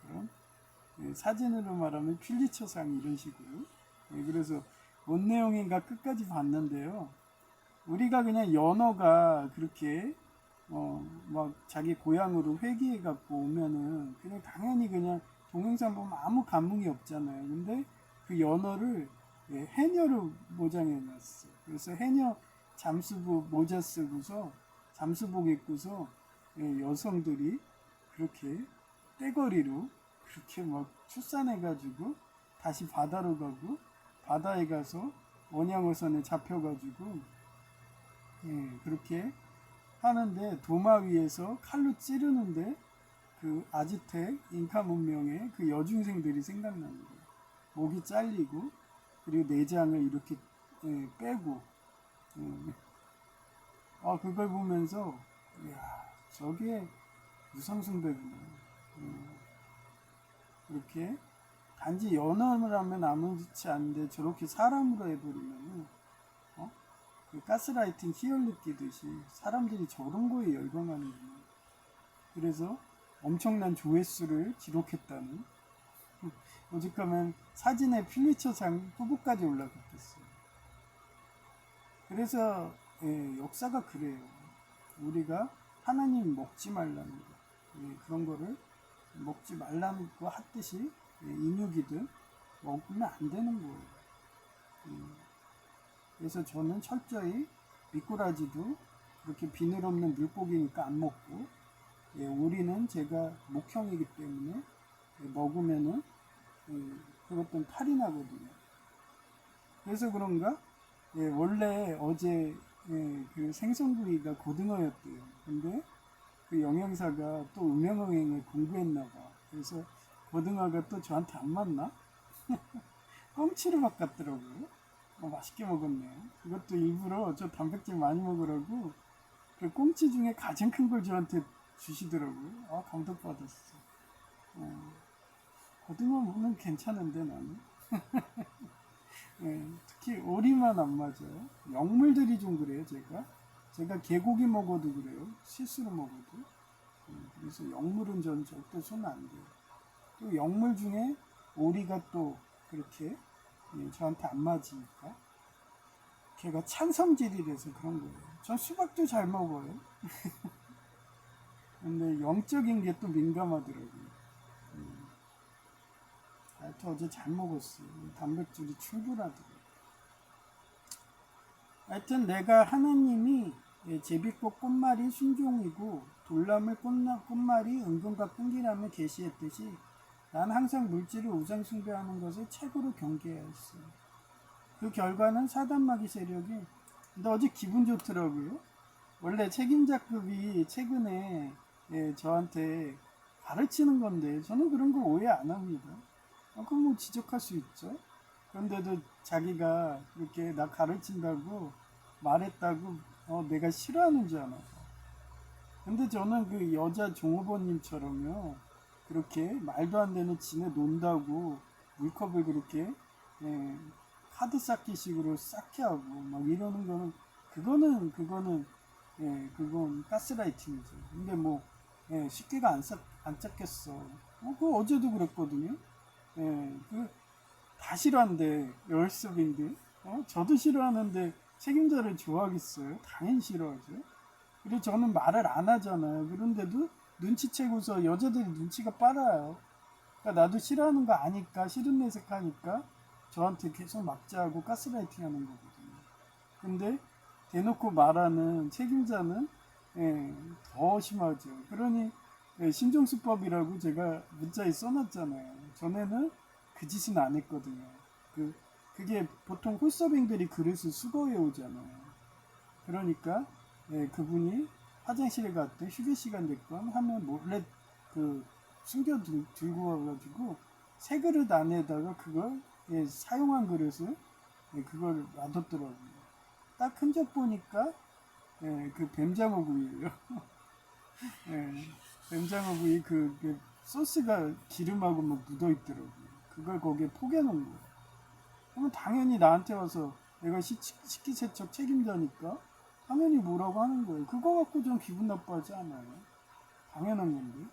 그런 사진으로 말하면 퓰리처상 이런 식으로. 그래서 뭔 내용인가 끝까지 봤는데요. 우리가 그냥 연어가 그렇게 막 자기 고향으로 회귀해 갖고 오면은 그냥 당연히 그냥 동영상 보면 아무 감흥이 없잖아요. 근데 그 연어를 해녀로 모장해 놨어. 그래서 해녀 잠수복 모자 쓰고서 잠수복 입고서 여성들이 그렇게 떼거리로 그렇게 막 출산해가지고 다시 바다로 가고 바다에 가서 원양어선에 잡혀가지고 그렇게 하는데 도마 위에서 칼로 찌르는데 그 아즈텍 잉카 문명의 그 여중생들이 생각나는 거예요. 목이 잘리고 그리고 내장을 이렇게 빼고 그걸 보면서 이야 저게 무상숭배구나. 이렇게 단지 연언을 하면 아무렇지 않은데 저렇게 사람으로 해버리면 그 가스라이팅 희열 느끼듯이 사람들이 저런 거에 열광하는구나. 그래서 엄청난 조회수를 기록했다는 오직하면 사진에 필리처상 후보까지 올라갔겠어요. 그래서 역사가 그래요. 우리가 하나님 먹지 말라는 거 그런 거를 먹지 말라는 거 하듯이 인육이든 먹으면 안 되는 거예요. 그래서 저는 철저히 미꾸라지도 그렇게 비늘 없는 물고기니까 안 먹고 오리는 제가 목형이기 때문에 먹으면은 그것도 탈이 나거든요. 그래서 그런가 원래 어제 그 생선구이가 고등어였대요. 근데 그 영양사가 또 음양어행을 공부했나봐. 그래서 고등어가 또 저한테 안 맞나? 꽁치로 바꿨더라고요. 맛있게 먹었네요. 그것도 일부러 저 단백질 많이 먹으라고 그 꽁치 중에 가장 큰 걸 저한테 주시더라고요. 감동받았어. 고등어는 괜찮은데 나는. 특히 오리만 안 맞아요. 영물들이 좀 그래요. 제가 개고기 먹어도 그래요. 실수로 먹어도. 그래서 영물은 전 절대 손 안 돼요. 또 영물 중에 오리가 또 그렇게 저한테 안 맞으니까 걔가 찬성질이라서 그런 거예요. 전 수박도 잘 먹어요. 근데 영적인 게 또 민감하더라고요. 하여튼 어제 잘 먹었어요. 단백질이 충분하더라고요. 하여튼 내가 하나님이 제비꽃 꽃말이 순종이고 돌나물 꽃말이 은근과 끈기람을 계시했듯이 난 항상 물질을 우상 숭배하는 것을 최고로 경계해야 했어요. 그 결과는 사단마귀 세력이 근데 어제 기분 좋더라고요. 원래 책임자급이 최근에 저한테 가르치는 건데 저는 그런 거 오해 안 합니다. 그럼 뭐 지적할 수 있죠. 그런데도 자기가 이렇게 나 가르친다고 말했다고 내가 싫어하는 줄 아나. 근데 저는 그 여자 종업원님처럼요 그렇게 말도 안 되는 지네 논다고 물컵을 그렇게 카드 쌓기식으로 쌓게 하고 막 이러는 거는 그건 가스라이팅이죠. 근데 뭐 쉽게가 안 짰겠어. 그 어제도 그랬거든요. 다 싫어한대 열습인데 저도 싫어하는데 책임자를 좋아하겠어요? 당연히 싫어하죠. 그리고 저는 말을 안 하잖아요. 그런데도 눈치채고서 여자들이 눈치가 빨라요. 그러니까 나도 싫어하는 거 아니까 싫은 내색 하니까 저한테 계속 막자하고 가스라이팅 하는 거거든요. 근데 대놓고 말하는 책임자는 더 심하죠. 그러니 신종수법이라고 제가 문자에 써놨잖아요. 전에는 그 짓은 안 했거든요. 그게 보통 홀서빙들이 그릇을 수거해 오잖아요. 그러니까 그분이 화장실에 갔든 휴게 시간 됐건 하면 몰래 숨겨 들고 와가지고 새 그릇 안에다가 그걸 사용한 그릇을 그걸 놔뒀더라고요. 딱 흔적 보니까 그 뱀장어구이에요. 뱀장어구이 그 소스가 기름하고 뭐 묻어 있더라고요. 그걸 거기에 포개놓은 거예요. 그러면 당연히 나한테 와서 내가 식기세척 책임자니까 당연히 뭐라고 하는 거예요. 그거 갖고 좀 기분 나빠하지 않아요. 당연한 건데.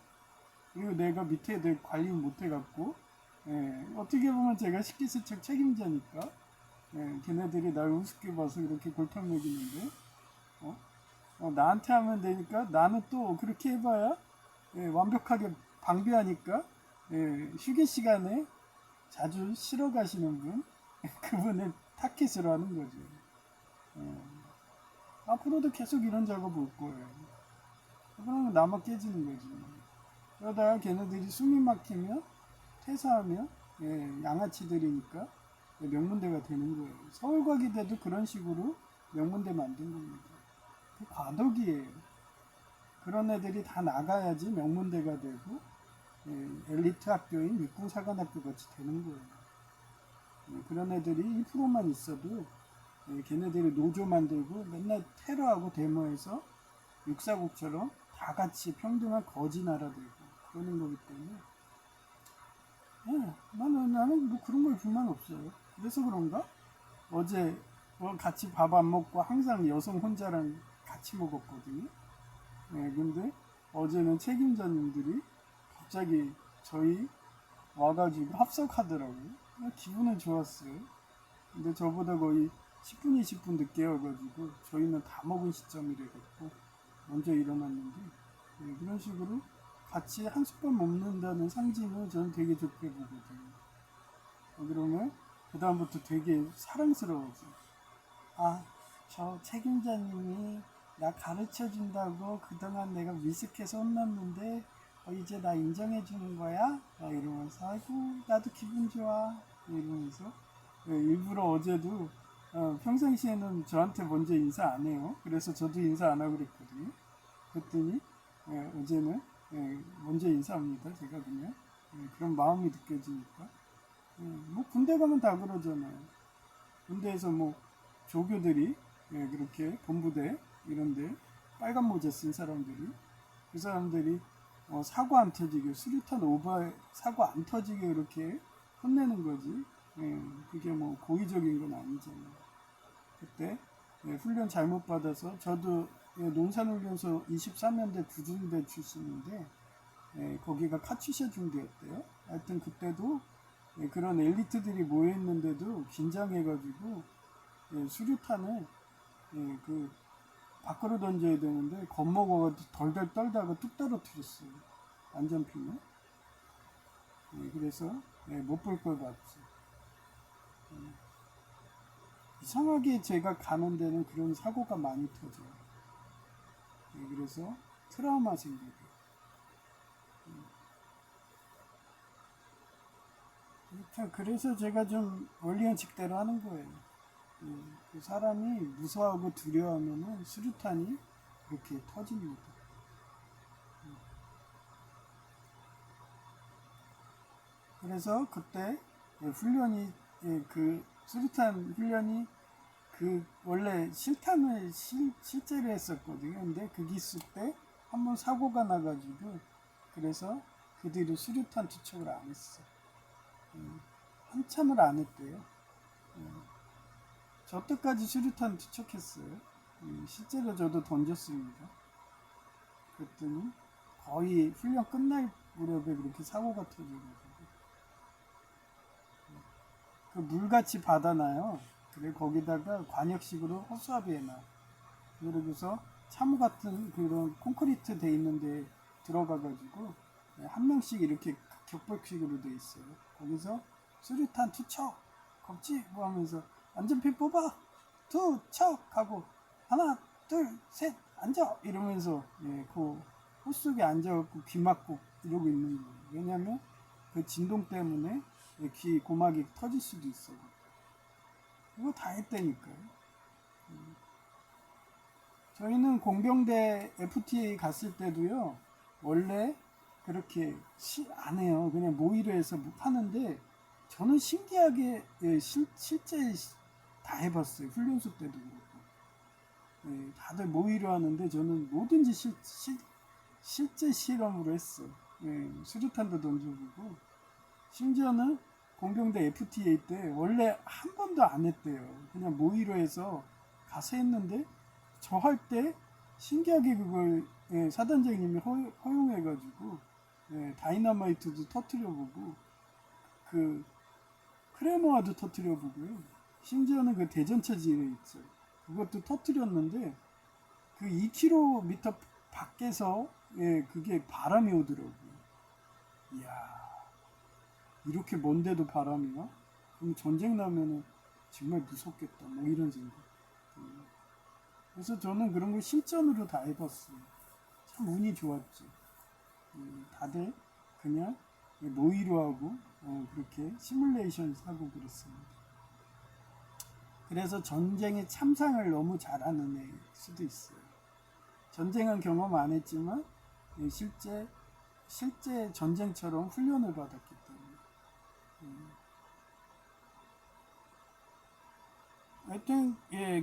그리고 내가 밑에 애들 관리 못 해갖고 어떻게 보면 제가 식기세척 책임자니까 걔네들이 날 우습게 봐서 이렇게 골탕 먹이는데 나한테 하면 되니까 나는 또 그렇게 해봐야 완벽하게 방비하니까 휴게 시간에 자주 쉬러 가시는 분 그분은 타켓으로 하는 거죠. 앞으로도 계속 이런 작업 올 거예요. 그러면 나만 깨지는 거지. 그러다가 걔네들이 숨이 막히면 퇴사하면 양아치들이니까 명문대가 되는 거예요. 서울과기대도 그런 식으로 명문대 만든 겁니다. 그 과도기예요. 그런 애들이 다 나가야지 명문대가 되고 엘리트 학교인 육군사관학교 같이 되는 거예요. 그런 애들이 1%만 있어도 걔네들이 노조 만들고 맨날 테러하고 데모해서 육사국처럼 다 같이 평등한 거지 나라 되고 그러는 거기 때문에 나는 뭐 그런 걸 불만 없어요. 그래서 그런가? 어제 같이 밥 안 먹고 항상 여성 혼자랑 같이 먹었거든요. 근데 어제는 책임자님들이 갑자기 저희 와가지고 합석하더라고요. 기분은 좋았어요. 근데 저보다 거의 10분, 20분 늦게 와가지고 저희는 다 먹은 시점이래갖고 먼저 일어났는데 그런 식으로 같이 한 숟갈 먹는다는 상징을 저는 되게 좋게 보거든요. 그러면 그 다음부터 되게 사랑스러워서 저 책임자님이 나 가르쳐 준다고 그동안 내가 미숙해서 혼났는데 이제 나 인정해 주는 거야? 이러면서 아이고 나도 기분 좋아 이러면서 일부러 어제도 평상시에는 저한테 먼저 인사 안 해요. 그래서 저도 인사 안 하고 그랬거든요. 그랬더니 어제는 먼저 인사합니다. 제가 그냥 그런 마음이 느껴지니까 뭐 군대 가면 다 그러잖아요. 군대에서 뭐 조교들이 그렇게 본부대 이런데 빨간 모자 쓴 사람들이 그 사람들이 사고 안 터지게 수류탄 오버 사고 안 터지게 이렇게 혼내는 거지. 그게 뭐 고의적인 건 아니잖아요. 그때 훈련 잘못 받아서 저도 논산훈련소 23년대 구중대 출신인데 거기가 카츄샤 중대였대요. 하여튼 그때도 그런 엘리트들이 모여있는데도 긴장해가지고 수류탄을 그 밖으로 던져야 되는데 겁먹어가지고 덜덜 떨다가 뚝 떨어뜨렸어요. 안전핀을. 그래서 못 볼 걸 봤지. 이상하게 제가 가는 데는 그런 사고가 많이 터져요. 그래서 트라우마 생기고. 그래서 제가 좀 원리원칙대로 하는 거예요. 그 사람이 무서워하고 두려워하면 수류탄이 그렇게 터집니다. 그래서 그때 훈련이 그 수류탄 훈련이 그 원래 실탄을 실제로 했었거든요. 근데 그 기수 때 한번 사고가 나가지고 그래서 그 뒤로 수류탄 투척을 안 했어. 한참을 안 했대요. 저 때까지 수류탄 투척했어요. 실제로 저도 던졌습니다. 그랬더니 거의 훈련 끝날 무렵에 그렇게 사고가 터져가지고 그 물같이 받아놔요. 그래 거기다가 관역식으로 허수아비 해놔. 그러고서 차무 같은 그런 콘크리트 돼 있는데 들어가가지고 한 명씩 이렇게 격벌식으로 돼 있어요. 거기서 수류탄 투척 겁지 뭐 하면서 안전핀 뽑아 투척 하고 하나 둘 셋 앉아 이러면서 그 호수 속에 앉아갖고 귀 막고 이러고 있는 거예요. 왜냐면 그 진동 때문에 귀 고막이 터질 수도 있어. 이거 다 했다니까요. 저희는 공병대 FTA 갔을 때도요. 원래 그렇게 안 해요. 그냥 모의로 해서 하는데 저는 신기하게 실제 다 해봤어요. 훈련소 때도 그렇고. 다들 모의로 하는데 저는 뭐든지 실제 실험으로 했어. 수류탄도 던져보고 심지어는 공병대 FTA 때 원래 한 번도 안 했대요. 그냥 모의로 해서 가서 했는데 저 할 때 신기하게 그걸 사단장님이 허용해가지고 다이너마이트도 터트려보고 그 크레모아도 터트려보고요. 심지어는 그 대전차지에 있죠. 그것도 터트렸는데 그 2km 밖에서 그게 바람이 오더라고요. 이야. 이렇게 먼데도 바람이 와? 그럼 전쟁 나면은 정말 무섭겠다. 뭐 이런 생각. 그래서 저는 그런 걸 실전으로 다 해봤어요. 참 운이 좋았지. 다들 그냥 노이로 하고 그렇게 시뮬레이션 하고 그랬습니다. 그래서 전쟁의 참상을 너무 잘하는 애일 수도 있어요. 전쟁은 경험 안 했지만 실제 전쟁처럼 훈련을 받았기 때문에. 하여튼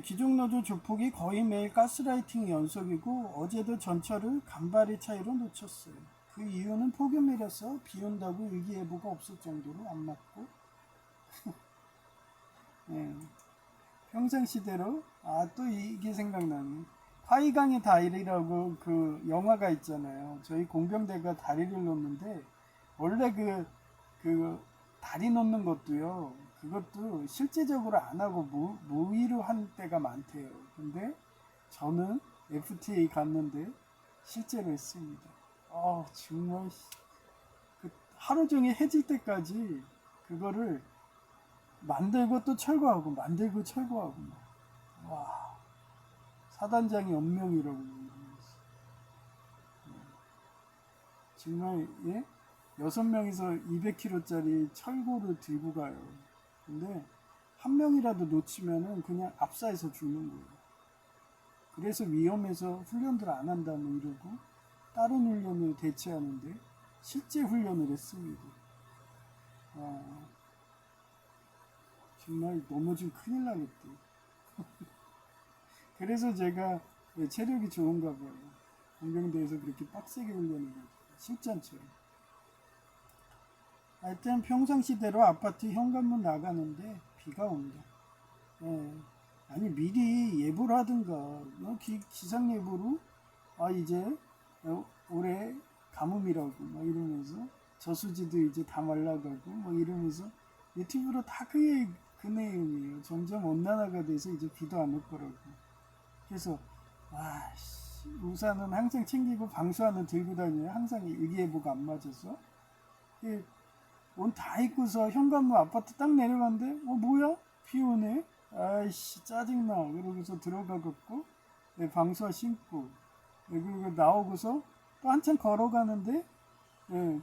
기종노조 조폭이 거의 매일 가스라이팅 연속이고 어제도 전철을 간발의 차이로 놓쳤어요. 그 이유는 폭염 내려서 비 온다고 일기예보가 없을 정도로 안 맞고 예, 평상시대로 또 이게 생각나네. 화이강의 다리라고 그 영화가 있잖아요. 저희 공병대가 다리를 놓는데 원래 그 다리 놓는 것도요. 그것도 실제적으로 안 하고 모의로 한 때가 많대요. 근데 저는 FTA 갔는데 실제로 했습니다. 정말 그 하루 종일 해질 때까지 그거를 만들고 또 철거하고 만들고 철거하고 와 사단장이 엄명이라고 정말 6명이서 200kg짜리 철고를 들고 가요. 근데 한 명이라도 놓치면은 그냥 압사해서 죽는 거예요. 그래서 위험해서 훈련들 안 한다 뭐 이러고 다른 훈련을 대체하는데 실제 훈련을 했습니다. 정말 넘어지면 큰일 나겠대. 그래서 제가 체력이 좋은가 봐요. 공병대에서 그렇게 빡세게 훈련을 하죠. 실전처럼. 하여튼 평상시대로 아파트 현관문 나가는데 비가 온다. 아니 미리 예보를 하든가 기상 예보로 이제 올해 가뭄이라고 막 이러면서 저수지도 이제 다 말라가고 막 이러면서 유튜브로 다 그 내용이에요. 점점 온난화가 돼서 이제 비도 안 올 거라고. 그래서 우산은 항상 챙기고 방수하는 들고 다녀요. 항상 일기예보가 안 맞아서. 옷 다 입고서 현관문 아파트 딱 내려갔는데 뭐야? 비 오네? 아이씨 짜증나. 그러고서 들어가갖고 방수화 신고 그리고 나오고서 또 한참 걸어가는데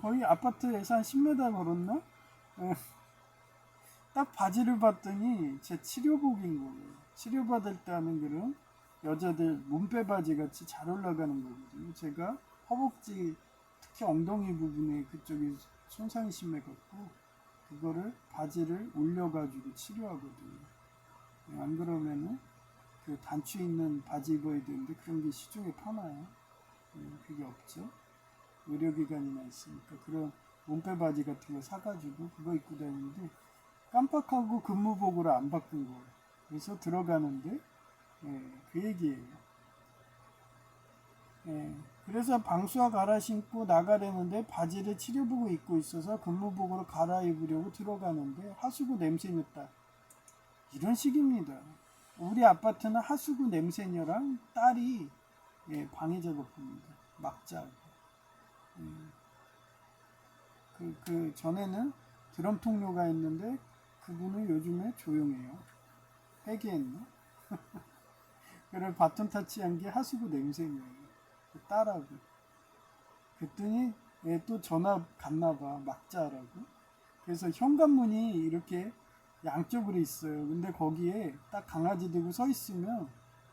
거의 아파트에서 한 10m 걸었나? 딱 바지를 봤더니 제 치료복인 거예요. 치료받을 때 하는 그런 여자들 몸빼 바지 같이 잘 올라가는 거거든요. 제가 허벅지 특히 엉덩이 부분에 그쪽이 손상이 심해갖고 그거를 바지를 올려가지고 치료하거든요. 안 그러면은 그 단추 있는 바지 입어야 되는데 그런 게 시중에 파나요? 그게 없죠. 의료기관이나 있으니까 그런 몸빼 바지 같은 거 사가지고 그거 입고 다니는데 깜빡하고 근무복으로 안 바꾼 거예요. 그래서 들어가는데 그 얘기예요. 그래서 방수화 갈아 신고 나가려는데 바지를 치료복을 입고 있어서 근무복으로 갈아입으려고 들어가는데 하수구 냄새냈다. 이런 식입니다. 우리 아파트는 하수구 냄새녀랑 딸이 방해 작업합니다. 막자고. 그 전에는 드럼 통로가 있는데 그분은 요즘에 조용해요. 회개했나? 그를 바톤 타치한 게 하수구 냄새녀예요. 그 딸하고. 그랬더니 또 전화 갔나봐. 막자라고. 그래서 현관문이 이렇게 양쪽으로 있어요. 근데 거기에 딱 강아지 들고 서 있으면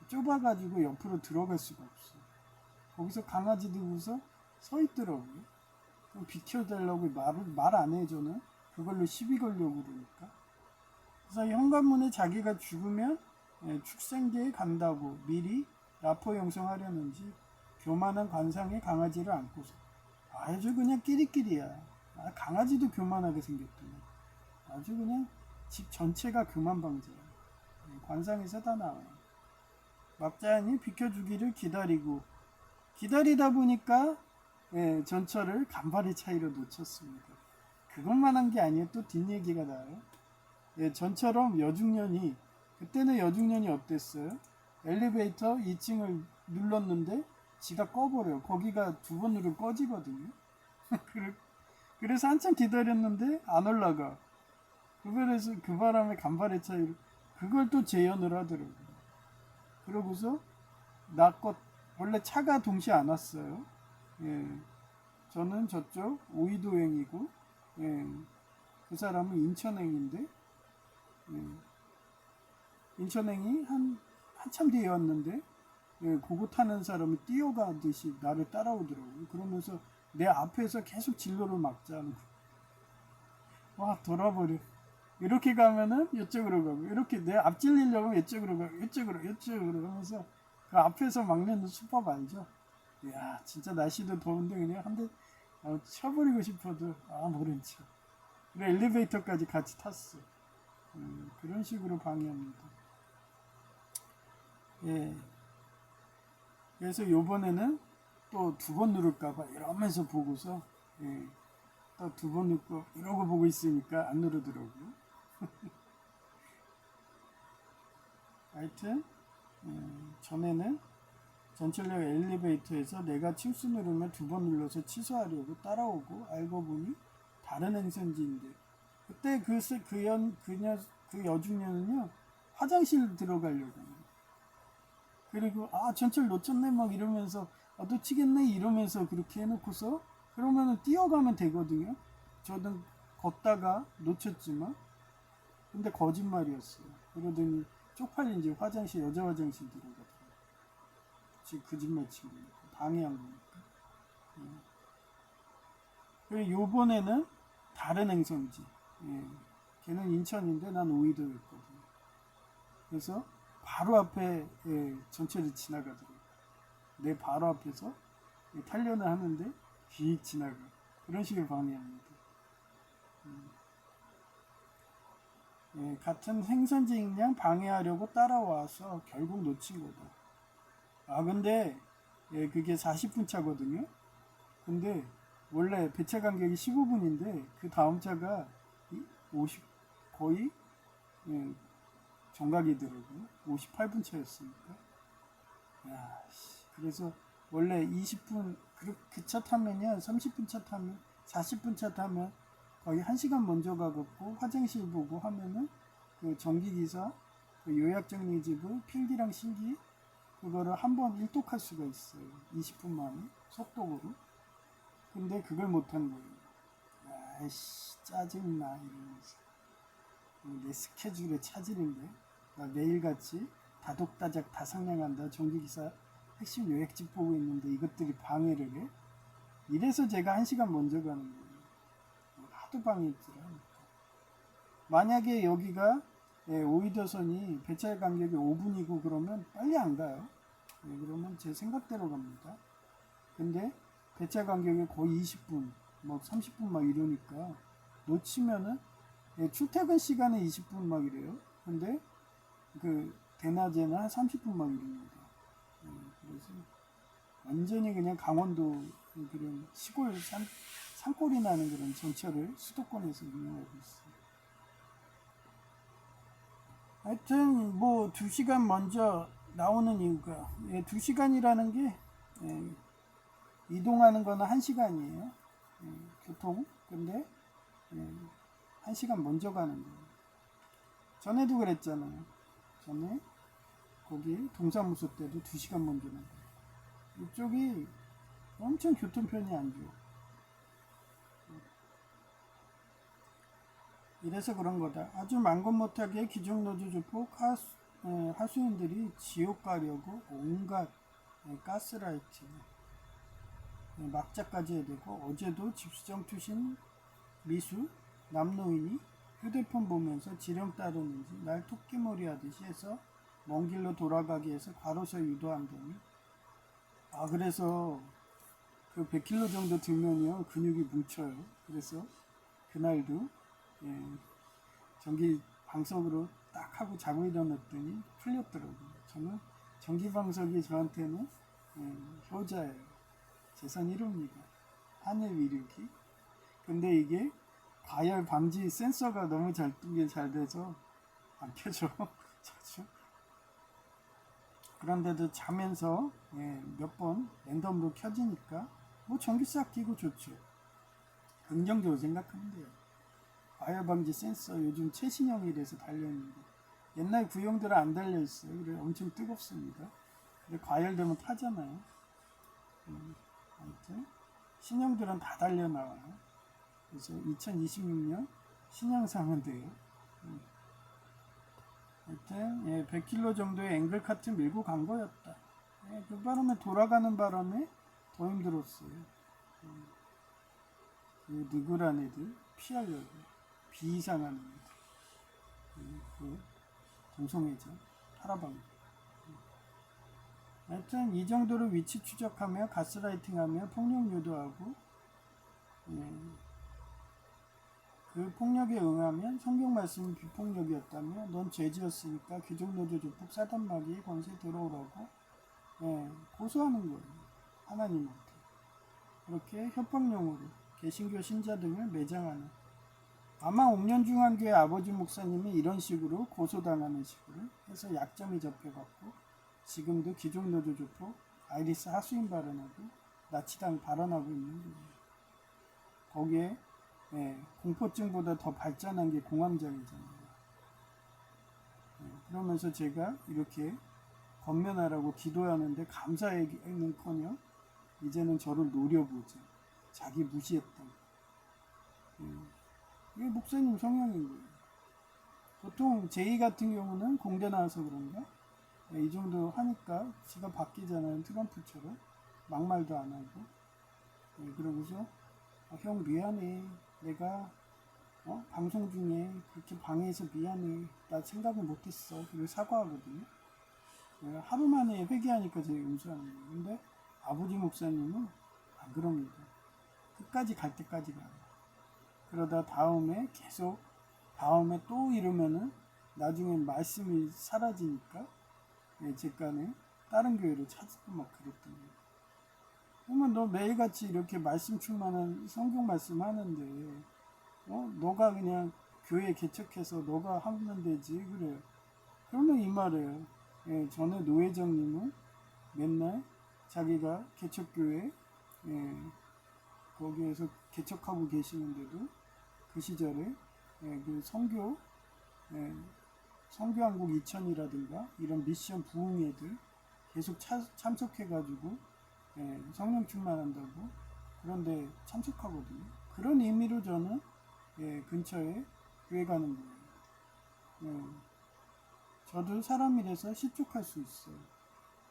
좁아가지고 옆으로 들어갈 수가 없어. 거기서 강아지 들고서 서 있더라고요. 그럼 비켜달라고 말 안 해, 저는. 그걸로 시비 걸려고 그러니까. 그래서 현관문에 자기가 죽으면 축생계에 간다고 미리 라포 형성하려는지 교만한 관상의 강아지를 안고서 아주 그냥 끼리끼리야. 강아지도 교만하게 생겼더니 아주 그냥 집 전체가 교만 방지야. 관상에서 다 나와요. 막자연이 비켜주기를 기다리다 보니까 전철을 간발의 차이로 놓쳤습니다. 그것만 한 게 아니에요. 또 뒷얘기가 나요. 전처럼 여중년이 그때는 여중년이 어땠어요? 엘리베이터 2층을 눌렀는데 지가 꺼버려요. 거기가 두 번 누르면 꺼지거든요. 그래서 한참 기다렸는데 안 올라가. 그래서 그 바람에 간발의 차이로 그걸 또 재현을 하더라고요. 그러고서 원래 차가 동시에 안 왔어요. 저는 저쪽 오이도행이고 예, 그 사람은 인천행인데 예, 인천행이 한참 뒤에 왔는데 예, 그거 타는 사람이 뛰어가듯이 나를 따라오더라고요. 그러면서 내 앞에서 계속 진로를 막자는 거. 와 돌아버려. 이렇게 가면은 이쪽으로 가고 이렇게 내 앞질리려면 이쪽으로 가고 이쪽으로 하면서 그 앞에서 막는 수법 알죠? 이야 진짜 날씨도 더운데 그냥 한 대 쳐버리고 싶어도 모른 척. 그래 엘리베이터까지 같이 탔어. 그런 식으로 방해합니다. 예. 그래서 요번에는 또 두 번 누를까봐 이러면서 보고서 예. 또 두 번 누르고 이러고 보고 있으니까 안 누르더라고요. 하여튼 전에는 전철역 엘리베이터에서 내가 침수 누르면 두 번 눌러서 취소하려고 따라오고 알고 보니 다른 행선지인데 그때 그 여중년은요 화장실 들어가려고 그리고 전철 놓쳤네 막 이러면서 놓치겠네 이러면서 그렇게 해놓고서 그러면은 뛰어가면 되거든요. 저는 걷다가 놓쳤지만 근데 거짓말이었어요. 그러더니 쪽팔린지 화장실 여자 화장실 들어가더라고요. 지금 거짓말 치고 방해한 거니까. 그리고 요번에는 다른 행선지. 예. 걔는 인천인데 난 오이도였거든요. 그래서 바로 앞에 전철이 지나가더라고요. 내 바로 앞에서 탈려는 하는데 휙 지나가. 그런 식으로 방해합니다. 같은 행선지인 양 방해하려고 따라와서 결국 놓친 거다. 근데 그게 40분 차거든요. 근데 원래 배차 간격이 15분인데 그 다음 차가 50 거의 정각이더라고요. 58분 차였으니까. 그래서 원래 20분 그 차 타면요 30분 차 타면 40분 차 타면 거의 1시간 먼저 가갖고 화장실 보고 하면은 그 전기기사 그 요약정리지구 필기랑 실기 그거를 한번 일독할 수가 있어요. 20분 만에 속도로. 근데 그걸 못한 거예요. 아이씨 짜증나 이러면서 내 스케줄에 차질인데 나 매일같이 다독다작 다상냥한다 전기기사 핵심 요약집 보고 있는데 이것들이 방해를 해? 이래서 제가 1시간 먼저 가는 거예요. 하도 방해했더라. 만약에 여기가 오이도선이 배차 간격이 5분이고 그러면 빨리 안 가요. 그러면 제 생각대로 갑니다. 근데 배차 간격이 거의 20분, 뭐 30분 막 이러니까 놓치면은 출퇴근 시간에 20분 막 이래요. 근데 그 대낮에는 한 30분 막 이럽니다. 그래서 완전히 그냥 강원도 그런 시골 산골이 나는 그런 전철을 수도권에서 운영하고 있어요. 하여튼 뭐 2시간 먼저 나오는 이유가 2시간이라는 게 이동하는 거는 1시간이에요. 교통. 근데 1시간 먼저 가는 거예요. 전에도 그랬잖아요. 전에 거기 동사무소 때도 2시간 먼저 나가요. 이쪽이 엄청 교통편이 안 좋아. 이래서 그런 거다. 아주 맘껏 못하게 기종노조 조폭 하수인들이 지옥 가려고 온갖 가스라이팅 막자까지 해대고 어제도 집수정 투신 미수 남노인이 휴대폰 보면서 지령 따르는지 날 토끼머리 하듯이 해서 먼 길로 돌아가게 해서 과로서 유도한다니. 그래서 그 100kg 정도 들면요 근육이 뭉쳐요. 그래서 그날도 전기 방석으로 딱 하고 자고 일어났더니 풀렸더라고요. 저는 전기 방석이 저한테는 효자예요. 재산 1호입니다. 하늘 위력이. 근데 이게 과열 방지 센서가 너무 잘 돼서 안 켜져. 자주. 그런데도 자면서 몇 번 랜덤으로 켜지니까 뭐 전기 싹 끼고 좋죠. 긍정적으로 생각하면 돼요. 과열 방지 센서 요즘 최신형이라서 달려있는데 옛날 구형들은 안 달려있어요. 그래 엄청 뜨겁습니다. 근데 과열되면 타잖아요. 아무튼 신형들은 다 달려나와요. 그래서 2026년 신형상은 돼요. 하여튼 100km 정도의 앵글 카트 밀고 간 거였다. 그 바람에 돌아가는 바람에 더 힘들었어요. 그 느그란 애들 피하려고 비이상한 애들, 그 동성애자 타라방. 하여튼 이 정도로 위치 추적하며 가스라이팅하며 폭력 유도하고 그 폭력에 응하면 성경 말씀이 비폭력이었다며 넌 죄지었으니까 귀족노조 조폭 사단마귀의 권세 들어오라고 고소하는 거예요. 하나님한테. 그렇게 협박용으로 개신교 신자 등을 매장하는, 아마 옥년중앙교회 아버지 목사님이 이런 식으로 고소당하는 식으로 해서 약점이 잡혀갖고 지금도 귀족노조 조폭 아이리스 하수인 발언하고 나치당 발언하고 있는 거예요. 거기에 공포증보다 더 발전한 게 공황장애잖아요. 그러면서 제가 이렇게 권면하라고 기도하는데 감사하는커녕 이제는 저를 노려보자. 자기 무시했다. 이게 목사님 성향인 거예요. 보통 제이 같은 경우는 공대 나와서 그런가? 이 정도 하니까 지가 바뀌잖아요. 트럼프처럼. 막말도 안 하고. 그러고서 형 미안해. 내가 방송 중에 그렇게 방해해서 미안해. 나 생각을 못했어. 그리고 사과하거든요. 하루 만에 회개하니까 제가 용서하는 거예요. 근데 아버지 목사님은 안 그럽니다. 끝까지 갈 때까지 가요. 그러다 다음에 계속 다음에 또 이러면은 나중에 말씀이 사라지니까 제간에 다른 교회를 찾고 막 그랬던 거예요. 그러면 너 매일같이 이렇게 말씀 충만한 성경 말씀 하는데 너가 그냥 교회 개척해서 너가 하면 되지 그래요. 그러면 이 말이에요. 전에 노회장님은 맨날 자기가 개척교회 거기에서 개척하고 계시는데도 그 시절에 그 성교한국 2000이라든가 이런 미션 부흥회들 계속 참석해가지고 성령 충만한다고 그런데 참석하거든요. 그런 의미로 저는 근처에 교회 가는 거예요. 저도 사람이라서 실족할 수 있어요.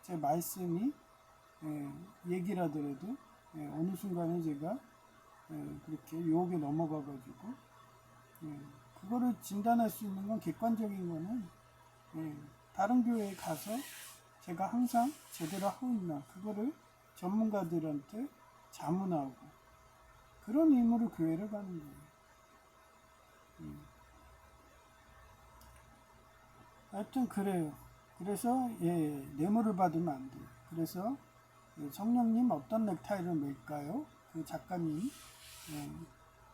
제 말씀이 얘기를 하더라도 어느 순간에 제가 그렇게 유혹에 넘어가가지고 그거를 진단할 수 있는 건 객관적인 거는 다른 교회에 가서 제가 항상 제대로 하고 있나 그거를 전문가들한테 자문하고 그런 의무로 교회를 가는 거예요. 하여튼 그래요. 그래서 뇌물을 받으면 안 돼요. 그래서 성령님 어떤 넥타이를 맬까요? 그 작가님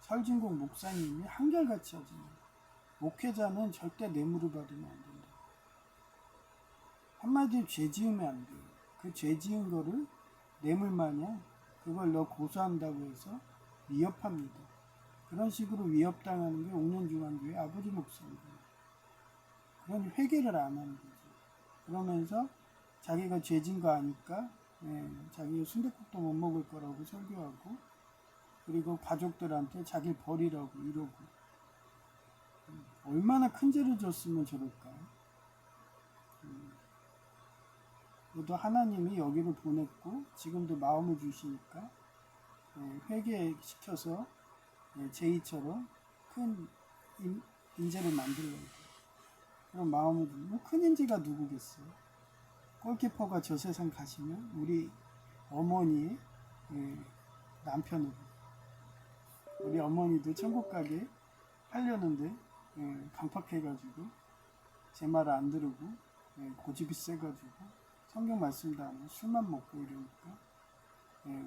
설진국 목사님이 한결같이 하잖아요. 목회자는 절대 뇌물을 받으면 안 된다. 한마디로 죄 지으면 안 돼요. 그 죄 지은 거를 뇌물 마냥 그걸 너 고소한다고 해서 위협합니다. 그런 식으로 위협당하는 게 옥년중앙교회 아버지 목사입니다. 그런 회개를 안 하는 거죠. 그러면서 자기가 죄진 거 아니까 자기 순댓국도 못 먹을 거라고 설교하고 그리고 가족들한테 자기 버리라고 이러고 얼마나 큰 죄를 졌으면 저럴까요? 그래도 하나님이 여기를 보냈고 지금도 마음을 주시니까 회개시켜서 제이처럼 큰 인재를 만들려고 그런 마음을 주고 큰 인재가 누구겠어요? 골키퍼가 저 세상 가시면 우리 어머니의 남편으로 우리 어머니도 천국 가게 하려는데 강팍해가지고 제 말을 안 들으고 고집이 세가지고 성경 말씀도 안 하고 술만 먹고 이러니까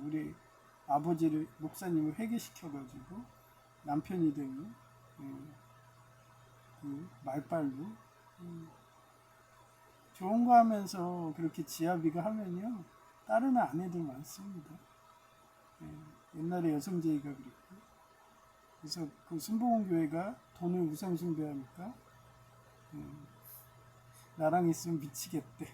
우리 아버지를 목사님을 회개시켜가지고 남편이 되면 그 말빨로 좋은 거 하면서 그렇게 지아비가 하면요 따르는 아내들 많습니다. 옛날에 여성제의가 그랬고 그래서 그 순복음 교회가 돈을 우상 숭배하니까 나랑 있으면 미치겠대.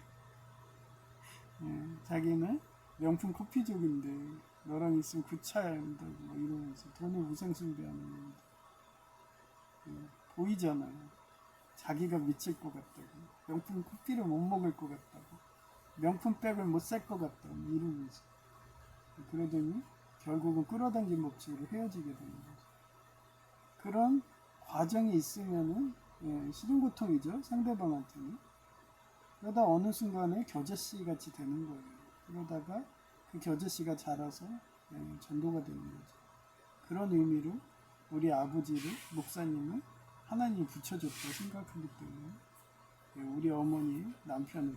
자기는 명품 커피족인데 너랑 있으면 구차야 한다고 막 이러면서 돈을 우상숭배하는 건데 보이잖아요. 자기가 미칠 것 같다고, 명품 커피를 못 먹을 것 같다고, 명품 백을 못 살 것 같다고 이러면서 그러더니 결국은 끌어당긴 법칙으로 헤어지게 되는 거죠. 그런 과정이 있으면은 시름 고통이죠, 상대방한테는. 그러다 어느 순간에 겨자씨 같이 되는 거예요. 그러다가 그 겨자씨가 자라서 전도가 되는 거죠. 그런 의미로 우리 아버지를, 목사님을 하나님이 붙여줬다 생각하기 때문에 우리 어머니 남편으로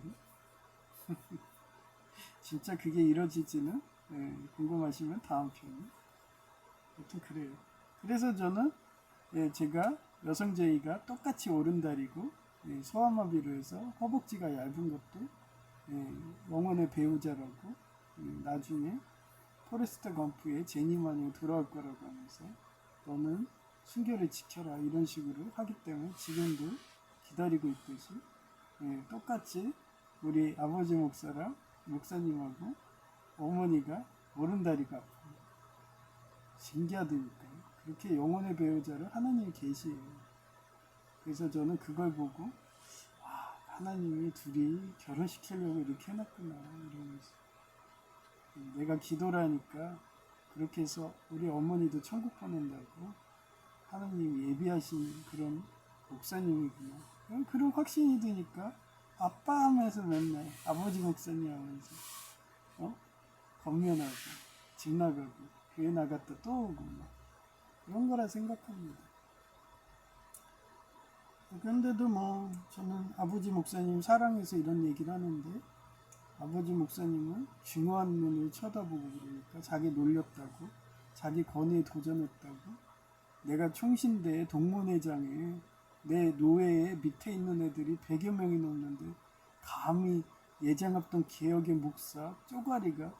진짜 그게 이루어질지는 궁금하시면 다음 편에. 하여튼 그래요. 그래서 저는 제가 여성제의가 똑같이 오른다리고 소아마비로 해서 허벅지가 얇은 것도 영혼의 배우자라고 나중에 포레스트 검프의 제니만이 돌아올 거라고 하면서 너는 순결을 지켜라 이런 식으로 하기 때문에 지금도 기다리고 있듯이 똑같이 우리 아버지 목사랑 목사님하고 어머니가 오른다리가 아파요. 신기하다니까요. 그렇게 영혼의 배우자를 하나님이 계시해요. 그래서 저는 그걸 보고 하나님이 둘이 결혼시키려고 이렇게 해놨구나 이러면서 내가 기도를 하니까 그렇게 해서 우리 어머니도 천국 보낸다고 하나님이 예비하신 그런 목사님이구나 그런 확신이 드니까 아빠 하면서 맨날 아버지 목사님 하면서 건면하고 집 나가고 교회 나갔다 또 오고 막 그런 거라 생각합니다. 그런데도 뭐 저는 아버지 목사님 사랑해서 이런 얘기를 하는데 아버지 목사님은 중요한 눈을 쳐다보고 그러니까 자기 놀렸다고 자기 권위에 도전했다고 내가 총신대 동문회장에 내 노회에 밑에 있는 애들이 100여 명이 넘는데 감히 예장합동 개혁의 목사 쪼가리가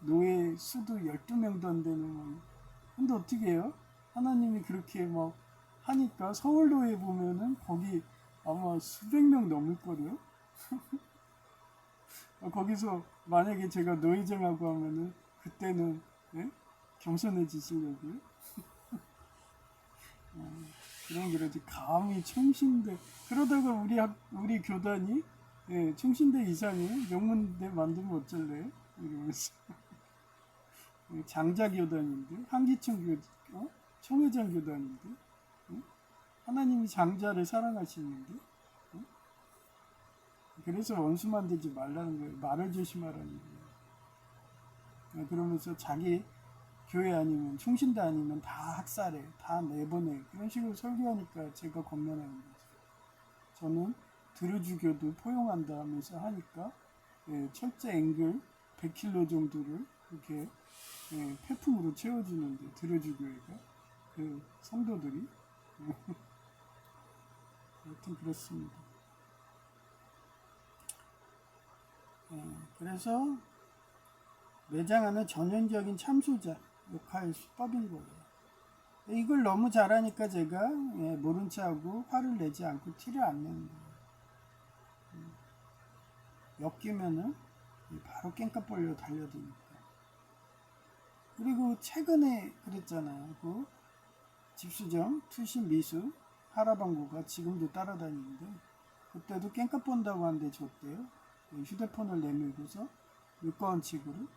노예 수도 12명도 안 되는 뭐. 근데 어떻게 해요? 하나님이 그렇게 막 하니까 서울노예 보면은 거기 아마 수백 명 넘을걸요? 거기서 만약에 제가 노예장하고 하면은 그때는 겸손해지시려고요? 그러지 감히 총신대 그러다가 우리 교단이 총신대 이상의 명문대 만들면 어쩔래요? 이러면서 장자 교단인데 한기총 총회장 교단인데 하나님이 장자를 사랑하시는데 그래서 원수 만들지 말라는 거예요. 말을 조심하라는 거예요. 그러면서 자기 교회 아니면 총신대 아니면 다 학살해, 다 내보내 그런 식으로 설교하니까 제가 권면하는 거죠. 저는 드루주교도 포용한다 하면서 하니까 철제 앵글 100kg 정도를 이렇게 폐품으로 채워주는데 드루주교회가 그 성도들이 하여튼 그렇습니다. 그래서 매장하는 전형적인 참수자 역할 수법인 거예요. 이걸 너무 잘하니까 제가 모른 척하고 화를 내지 않고 티를 안 내는 거예요. 엮이면은 바로 깽값 벌려 달려드니까. 그리고 최근에 그랬잖아요. 그 집수정, 투신 미수, 하라방구가 지금도 따라다니는데 그때도 깽값 본다고 하는데 줬대요. 휴대폰을 내밀고서 육가원칙으로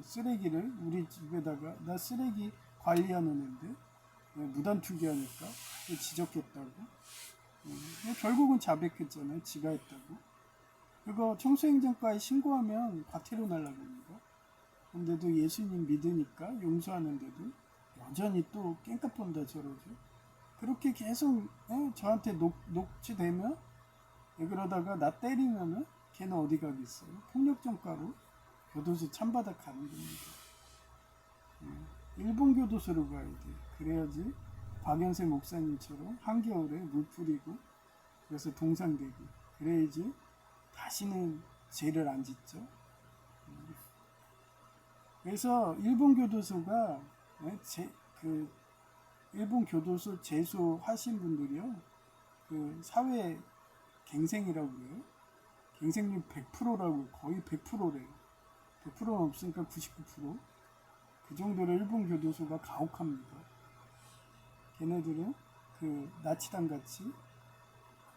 쓰레기를 우리 집에다가 나 쓰레기 관리하는 애인데 무단 투기하니까 지적했다고 결국은 자백했잖아요. 지가 했다고. 그거 청소행정과에 신고하면 과태료 날라갑니다. 근데도 예수님 믿으니까 용서하는데도 여전히 또 깽값 본다 저러죠. 그렇게 계속 저한테 녹취되면 그러다가 나 때리면은 걔는 어디 가겠어요. 폭력전과로 교도소 참바닥 가는 겁니다. 일본 교도소로 가야 돼. 그래야지 박연세 목사님처럼 한겨울에 물 뿌리고 그래서 동상되고 그래야지 다시는 죄를 안 짓죠. 그래서 일본 교도소가 일본 교도소 재소하신 분들이요 그 사회 갱생이라고 그래요. 갱생률 100%라고 거의 100%래요. 100%는 없으니까 99%. 그 정도로 일본 교도소가 가혹합니다. 걔네들은 그 나치당 같이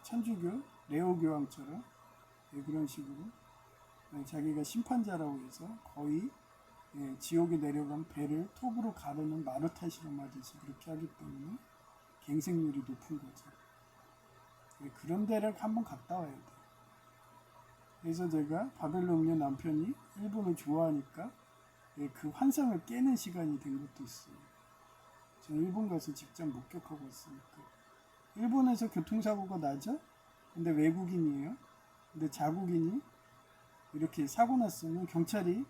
천주교 레오 교황처럼 그런 식으로 자기가 심판자라고 해서 거의 지옥에 내려간 배를 톱으로 가르는 마루타 실험하듯이 그렇게 하기 때문에 갱생률이 높은 거죠. 그런 데를 한번 갔다 와야 돼. 그래서 제가 바벨론의 남편이 일본을 좋아하니까 그 환상을 깨는 시간이 된 것도 있어요. 저는 일본 가서 직접 목격하고 있으니까. 일본에서 교통사고가 나죠? 근데 외국인이에요. 근데 자국인이 이렇게 사고 났으면 경찰이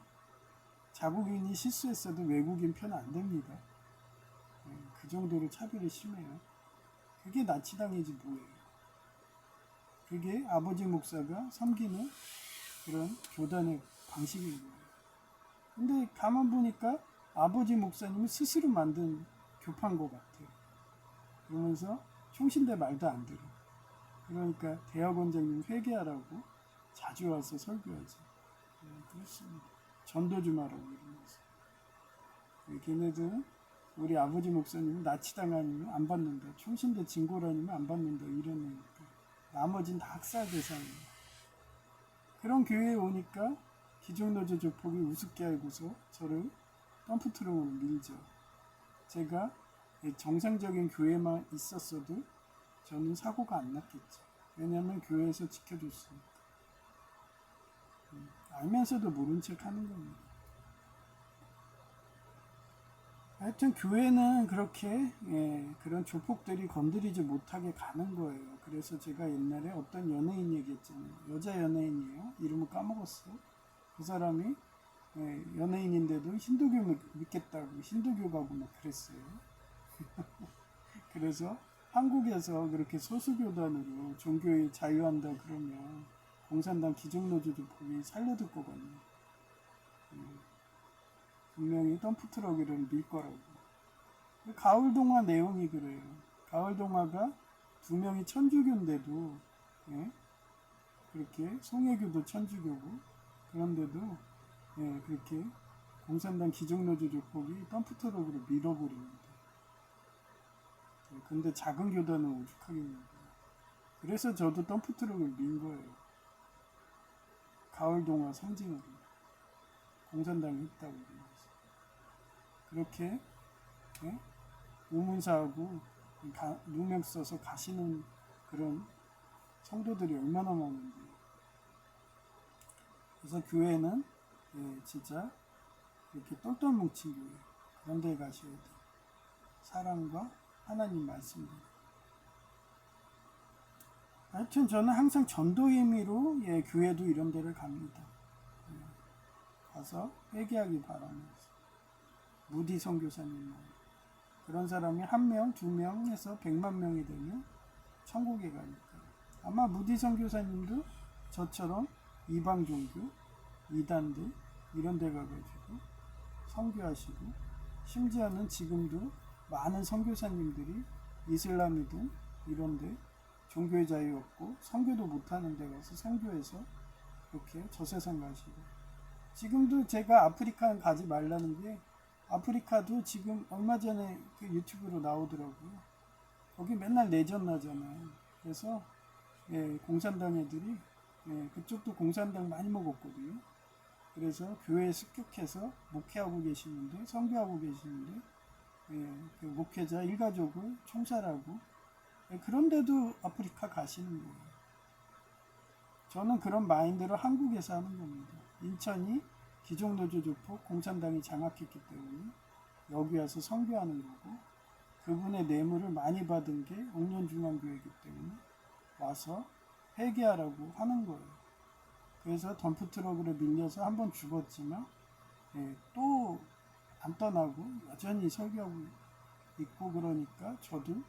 자국인이 실수했어도 외국인 편 안 됩니다. 그 정도로 차별이 심해요. 그게 나치당이지 뭐예요. 그게 아버지 목사가 섬기는 그런 교단의 방식인 거예요. 근데 가만 보니까 아버지 목사님이 스스로 만든 교파인 것 같아요. 그러면서 총신대 말도 안 들어. 그러니까 대학원장님 회개하라고 자주 와서 설교하지. 그렇습니다. 전도 좀 하라고 이러면서. 걔네들은 우리 아버지 목사님은 나치당 아니면 안 받는다. 총신대 진고라니면 안 받는다. 이러니까. 나머지는 다 학살 대상이에요. 그런 교회에 오니까 기종노조 조폭이 우습게 알고서 저를 덤프트럭으로 밀죠. 제가 정상적인 교회만 있었어도 저는 사고가 안 났겠죠. 왜냐하면 교회에서 지켜줬으니까. 알면서도 모른 척 하는 겁니다. 하여튼 교회는 그렇게 그런 조폭들이 건드리지 못하게 가는 거예요. 그래서 제가 옛날에 어떤 연예인 얘기했잖아요. 여자 연예인이에요. 이름을 까먹었어. 그 사람이 연예인인데도 힌두교 믿겠다고 힌두교 가고 막 그랬어요. 그래서 한국에서 그렇게 소수교단으로 종교에 자유한다 그러면 공산당 기종노조 조폭이 살려둘 것 같네요. 분명히 덤프트럭을 밀 거라고. 가을동화 내용이 그래요. 가을동화가 두 명이 천주교인데도 그렇게 송혜교도 천주교고 그런데도 그렇게 공산당 기종노조 조폭이 덤프트럭으로 밀어버립니다. 근데 작은 교단은 오죽하게 밀어요. 그래서 저도 덤프트럭을 민 거예요. 가을동화 상징으로 공산당이 있다고 그러면서 그렇게 우문사하고 누명 써서 가시는 그런 성도들이 얼마나 많은데. 그래서 교회는 진짜 이렇게 똘똘 뭉친 교회 그런 데 가셔야 돼. 사랑과 하나님 말씀대로. 하여튼 저는 항상 전도의 의미로 교회도 이런 데를 갑니다. 가서 회개하기 바라면서. 무디 선교사님 그런 사람이 1명, 2명 해서 100만 명이 되면 천국에 가니까. 아마 무디 선교사님도 저처럼 이방 종교, 이단들 이런 데 가가지고 선교하시고 심지어는 지금도 많은 선교사님들이 이슬람이든 이런 데 종교의 자유 없고 선교도 못하는 데 가서 선교해서 이렇게 저세상 가시고 지금도 제가 아프리카는 가지 말라는 게 아프리카도 지금 얼마 전에 그 유튜브로 나오더라고요. 거기 맨날 내전 나잖아요. 그래서 공산당 애들이 그쪽도 공산당 많이 먹었거든요. 그래서 교회에 습격해서 목회하고 계시는데 선교하고 계시는데 그 목회자 일가족을 총살하고 그런데도 아프리카 가시는 거예요. 저는 그런 마인드로 한국에서 하는 겁니다. 인천이 기종노조 조폭 공산당이 장악했기 때문에 여기 와서 선교하는 거고 그분의 뇌물을 많이 받은 게 옥년중앙교회이기 때문에 와서 회개하라고 하는 거예요. 그래서 덤프트럭으로 밀려서 한번 죽었지만 또 안 떠나고 여전히 설교하고 있고 그러니까 저도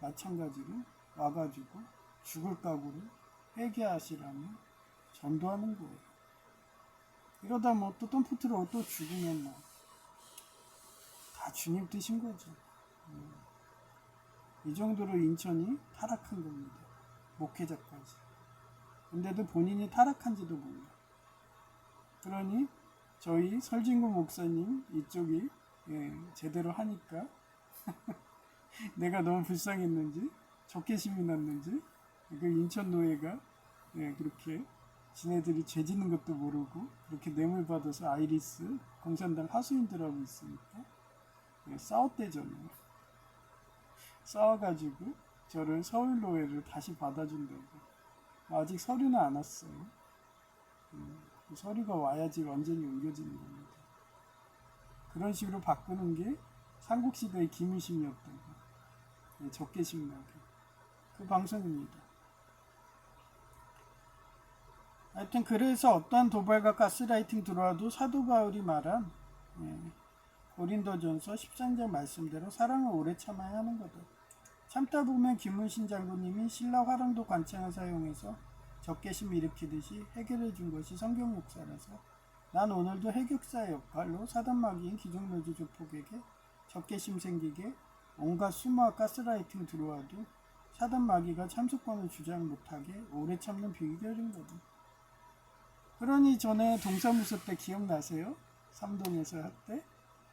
마찬가지로 와가지고 죽을 각오로 회개하시라며 전도하는 거예요. 이러다 뭐 또 덤프트럭 또 죽으면 뭐 다 주님 뜻인 거죠. 이 정도로 인천이 타락한 겁니다. 목회자까지. 근데도 본인이 타락한지도 몰라. 그러니 저희 설진구 목사님 이쪽이 제대로 하니까 내가 너무 불쌍했는지 적개심이 났는지 그 인천노예가 그렇게 지네들이 죄 짓는 것도 모르고 그렇게 뇌물 받아서 아이리스 공산당 하수인들하고 있으니까 싸웠대잖아요. 싸워가지고 저를 서울노예를 다시 받아준다고. 아직 서류는 안 왔어요. 그 서류가 와야지 완전히 옮겨지는 겁니다. 그런 식으로 바꾸는 게 삼국시대의 김유신이었던 거. 적개심 나게. 그 방송입니다. 하여튼 그래서 어떠한 도발과 가스라이팅 들어와도 사도 바울이 말한 고린도전서 13장 말씀대로 사랑을 오래 참아야 하는 거다. 참다 보면 김문신 장군님이 신라 화랑도 관창을 사용해서 적개심 일으키듯이 해결해 준 것이 성경 역사라서 난 오늘도 해결사의 역할로 사단마귀인 기종노조 조폭에게 적개심 생기게 온갖 수모와 가스라이팅 들어와도 사단마귀가 참수권을 주장 못하게 오래 참는 비결인 거다. 그러니 전에 동사무소 때 기억나세요? 삼동에서 할 때?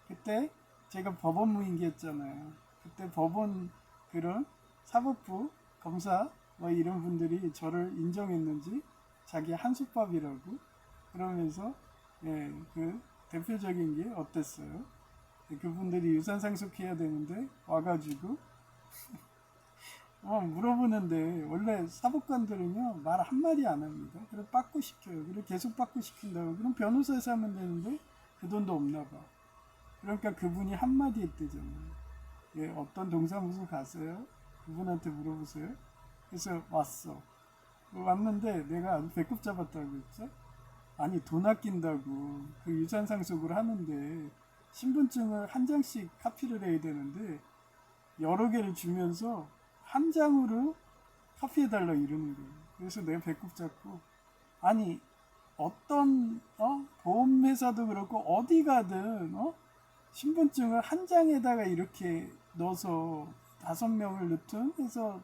그때 제가 법원무인기였잖아요. 그때 법원 그런 사법부 검사 뭐 이런 분들이 저를 인정했는지 자기 한솥밥이라고 그러면서 그 대표적인 게 어땠어요? 그분들이 유산상속해야 되는데 와가지고 물어보는데 원래 사법관들은요 말 한마디 안 합니다. 그럼 빠꾸 시켜요. 그리고 계속 빠꾸 시킨다고. 그럼 변호사에서 하면 되는데 그 돈도 없나 봐. 그러니까 그분이 한마디 했대잖아요. 어떤 동사무소 가세요? 그분한테 물어보세요. 그래서 왔어. 왔는데 내가 아주 배꼽 잡았다고 했죠. 아니 돈 아낀다고 그 유산상속을 하는데 신분증을 한 장씩 카피를 해야 되는데 여러 개를 주면서 한 장으로 카피해달라 이러는 거예요. 그래서 내가 배꼽 잡고 아니 어떤 보험회사도 그렇고 어디 가든 신분증을 한 장에다가 이렇게 넣어서 5명을 넣든 해서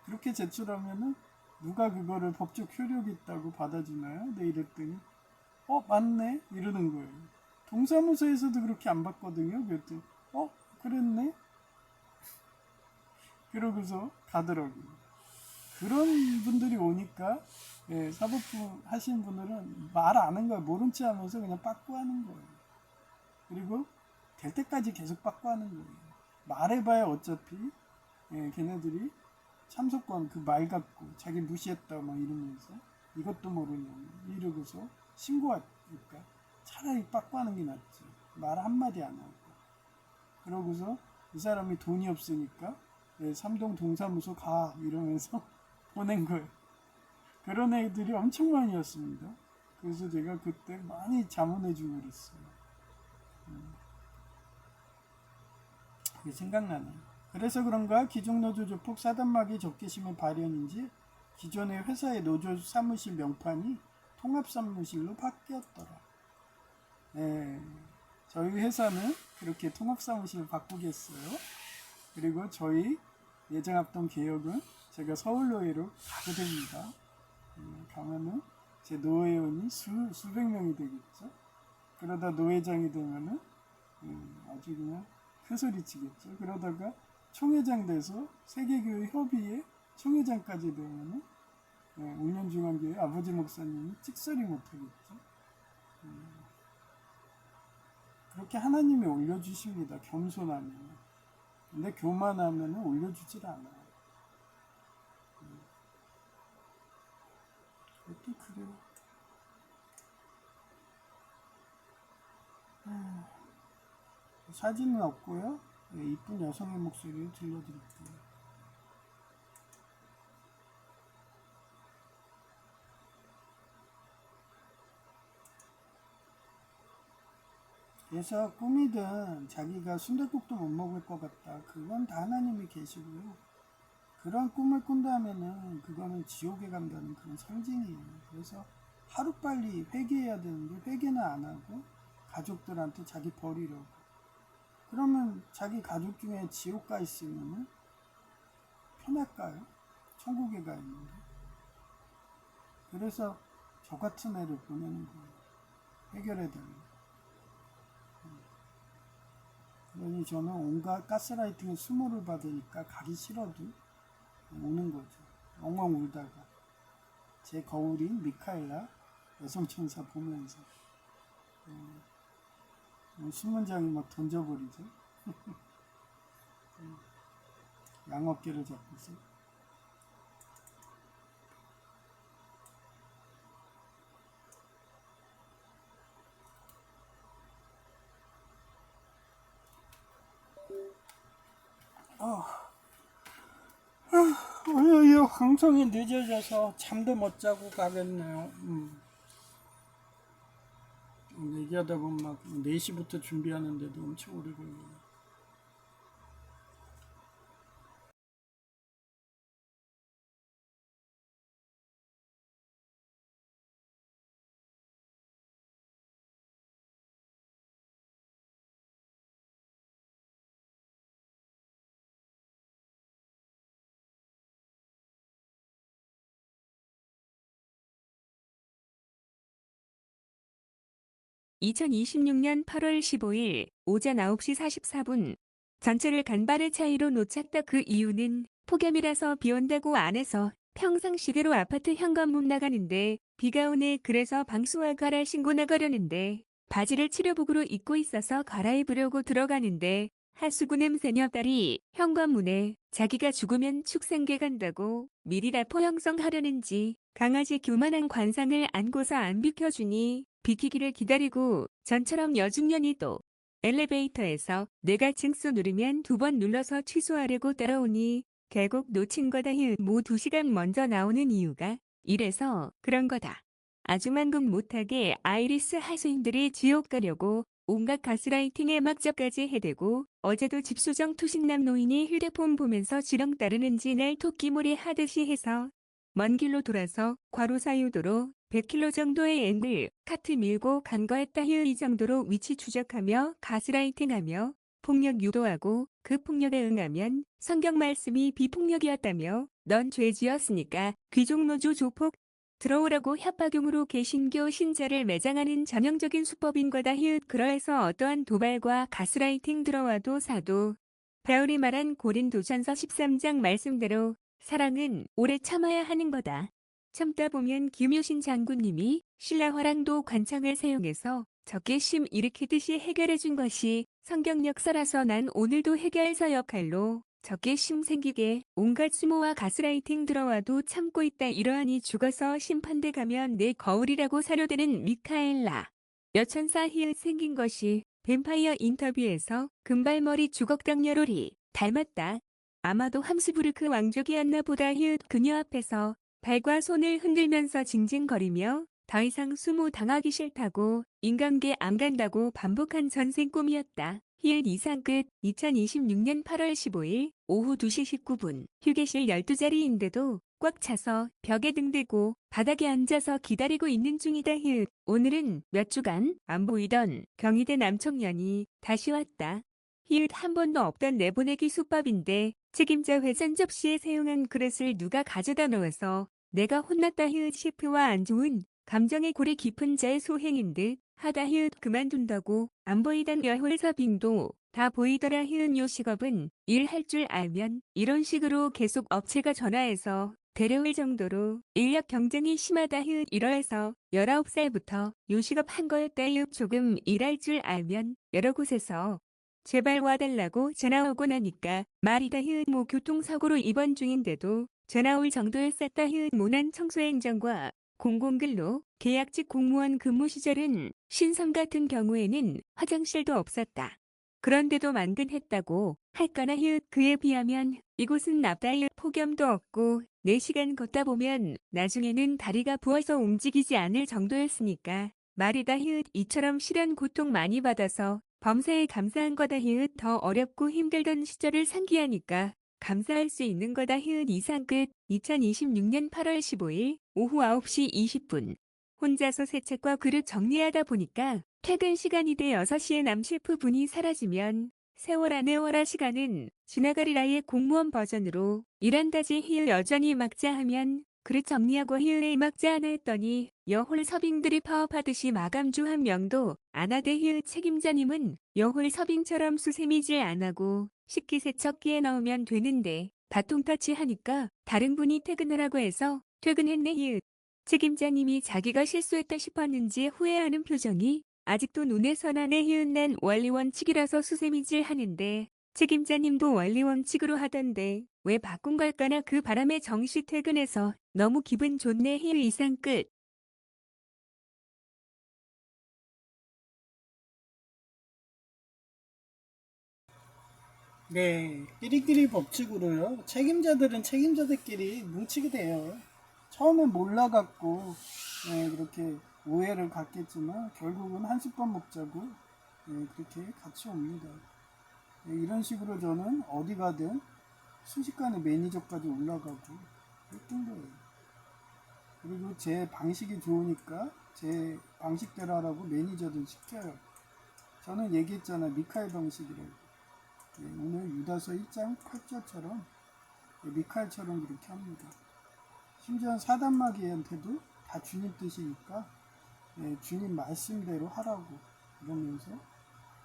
그렇게 제출하면은 누가 그거를 법적 효력이 있다고 받아주나요? 네 이랬더니 맞네 이러는 거예요. 동사무소에서도 그렇게 안 받거든요. 그랬더니 그랬네 그러고서 가더라고요. 그런 분들이 오니까 사법부 하시는 분들은 말 안 하는 거예요. 모른 체 하면서 그냥 빠꾸하는 거예요. 그리고 될 때까지 계속 빠꾸하는 거예요. 말해봐야 어차피 걔네들이 참석권 그 말 갖고 자기 무시했다 막 이러면서 이것도 모르냐고 이러고서 신고하니까 차라리 빠꾸하는 게 낫지. 말 한마디 안 하고. 그러고서 이 사람이 돈이 없으니까 삼동 동사무소 가 이러면서 보낸 거예요. 그런 애들이 엄청 많이 왔습니다. 그래서 제가 그때 많이 자문해주고 그랬어요. 그게 생각나네요. 그래서 그런가 기종노조 조폭 사단마귀 적개심의 발현인지 기존의 회사의 노조 사무실 명판이 통합사무실로 바뀌었더라. 저희 회사는 그렇게 통합사무실을 바꾸겠어요. 그리고 저희 예정합동 개혁은 제가 서울노예로 가게 됩니다. 가면은 제 노회원이 수백 명이 되겠죠. 그러다 노회장이 되면은 아주 그냥 큰소리 치겠죠. 그러다가 총회장 돼서 세계교회협의회 총회장까지 되면은 운영중앙교회 아버지 목사님이 찍소리 못하겠죠. 그렇게 하나님이 올려주십니다. 겸손하면. 근데 교만하면 올려주질 않아요. 그것도 그래요. 사진은 없고요. 이쁜 여성의 목소리를 들려드릴게요. 그래서 꿈이든 자기가 순댓국도 못 먹을 것 같다. 그건 다 하나님이 계시고요. 그런 꿈을 꾼다면은 그거는 지옥에 간다는 그런 상징이에요. 그래서 하루빨리 회개해야 되는데 회개는 안 하고 가족들한테 자기 버리려고. 그러면 자기 가족 중에 지옥 가 있으면은 편할까요? 천국에 가 있는데. 그래서 저 같은 애를 보내는 거예요. 해결해달라고. 그러니 저는 온갖 가스라이팅의 수모를 받으니까 가기 싫어도 오는 거죠. 엉엉 울다가 제 거울인 미카엘라 여성천사 보면서 신문장이 막 던져버리죠. 양어깨를 잡고서. 오늘 방송이 늦어져서 잠도 못 자고 가겠네요. 얘기하다 보면 막 4시부터 준비하는데도 엄청 오래 걸려요. (2026년 8월 15일) 오전 9시 44분 전철을 간발의 차이로 놓쳤다. 그 이유는 폭염이라서 비온다고 안 해서 평상시대로 아파트 현관문 나가는데 비가 오네. 그래서 방수와 갈아 신고 나가려는데 바지를 치료복으로 입고 있어서 갈아입으려고 들어가는데 하수구 냄새녀 딸이 현관문에 자기가 죽으면 축생계 간다고 미리라포 형성하려는지 강아지 교만한 관상을 안고서 안 비켜주니 비키기를 기다리고 전처럼 여중년이 또 엘리베이터에서 내가 층수 누르면 2번 눌러서 취소하려고 따라오니 결국 놓친 거다. 모 2시간 먼저 나오는 이유가 이래서 그런 거다. 아주 만국 못하게 아이리스 하수인들이 지옥 가려고 온갖 가스라이팅에 막접까지 해대고 어제도 집수정 투신남 노인이 휴대폰 보면서 지렁 따르는지 날 토끼몰이 하듯이 해서 먼 길로 돌아서 과로사유도로 100km 정도의 앵글 카트 밀고 간거했다. 이 정도로 위치 추적하며 가스라이팅하며 폭력 유도하고 그 폭력에 응하면 성경 말씀이 비폭력이었다며 넌 죄지었으니까 귀족노조 조폭 들어오라고 협박용으로 개신교 신자를 매장하는 전형적인 수법인 거다. 그러해서 어떠한 도발과 가스라이팅 들어와도 사도 바울이 말한 고린도전서 13장 말씀대로 사랑은 오래 참아야 하는 거다. 참다 보면 김효신 장군님이 신라화랑도 관창을 사용해서 적개심 일으키듯이 해결해준 것이 성경 역사라서 난 오늘도 해결사 역할로 적개심 생기게 온갖 수모와 가스라이팅 들어와도 참고 있다. 이러하니 죽어서 심판대 가면 내 거울이라고 사료되는 미카엘라 여천사 생긴 것이 뱀파이어 인터뷰에서 금발머리 주걱당녀로리 닮았다. 아마도 함스부르크 왕족이었나 보다. 그녀 앞에서 발과 손을 흔들면서 징징거리며 더 이상 수모 당하기 싫다고 인간계 안 간다고 반복한 전생 꿈이었다. 이상 끝. 2026년 8월 15일 오후 2시 19분 휴게실 12자리인데도 꽉 차서 벽에 등 대고 바닥에 앉아서 기다리고 있는 중이다. 오늘은 몇 주간 안 보이던 경희대 남청년이 다시 왔다. 한 번도 없던 내보내기 수법인데 책임자 회전 접시에 사용한 그릇을 누가 가져다 놓아서 내가 혼났다. 셰프와 안 좋은 감정의 골이 깊은 자의 소행인 듯 하다. 그만둔다고 안 보이던 여홀사빙도 다 보이더라. 요식업은 일할 줄 알면 이런 식으로 계속 업체가 전화해서 데려올 정도로 인력 경쟁이 심하다. 이러해서 19살부터 요식업 한 거였다. 조금 일할 줄 알면 여러 곳에서 제발 와달라고 전화 오고 나니까 말이다. 모 교통사고로 입원 중인데도 전화 올 정도였었다. 모난 청소행정과 공공근로 계약직 공무원 근무 시절은 신성 같은 경우에는 화장실도 없었다. 그런데도 만근했다고 할까나. 그에 비하면 이곳은 납다. 폭염도 없고 4시간 걷다 보면 나중에는 다리가 부어서 움직이지 않을 정도였으니까 말이다. 이처럼 실현 고통 많이 받아서 범사에 감사한 거다. 더 어렵고 힘들던 시절을 상기하니까 감사할 수 있는 거다. 이상 끝. 2026년 8월 15일 오후 9시 20분 혼자서 세척과 그릇 정리하다 보니까 퇴근 시간이 돼 6시에 남 셰프분이 사라지면 세월아 내월아 시간은 지나가리라의 공무원 버전으로 일한다지. 여전히 막자 하면 그릇 정리하고 히읗에 막자 하나 했더니 여홀 서빙들이 파업하듯이 마감주 한 명도 안 하대. 히읗 책임자님은 여홀 서빙처럼 수세미질 안 하고 식기세척기에 넣으면 되는데 바통 터치하니까 다른 분이 퇴근하라고 해서 퇴근했네. 히읗 책임자님이 자기가 실수했다 싶었는지 후회하는 표정이 아직도 눈에 선하네. 히읗 난 원리 원칙이라서 수세미질 하는데 책임자님도 원리 원칙으로 하던데 왜 바꾼 걸까나. 그 바람에 정시 퇴근해서 너무 기분 좋네. 히읗 이상 끝. 네, 끼리끼리 법칙으로요. 책임자들은 책임자들끼리 뭉치게 돼요. 처음엔 몰라갖고 그렇게 오해를 갖겠지만 결국은 한솥밥 먹자고 그렇게 같이 옵니다. 이런 식으로 저는 어디 가든 순식간에 매니저까지 올라가고 그랬던 거예요. 그리고 제 방식이 좋으니까 제 방식대로 하라고 매니저들 시켜요. 저는 얘기했잖아요. 미카엘 방식이라고. 오늘 유다서 1장 8절처럼 미카엘처럼 그렇게 합니다. 심지어 사단마귀한테도 다 주님 뜻이니까 주님 말씀대로 하라고 그러면서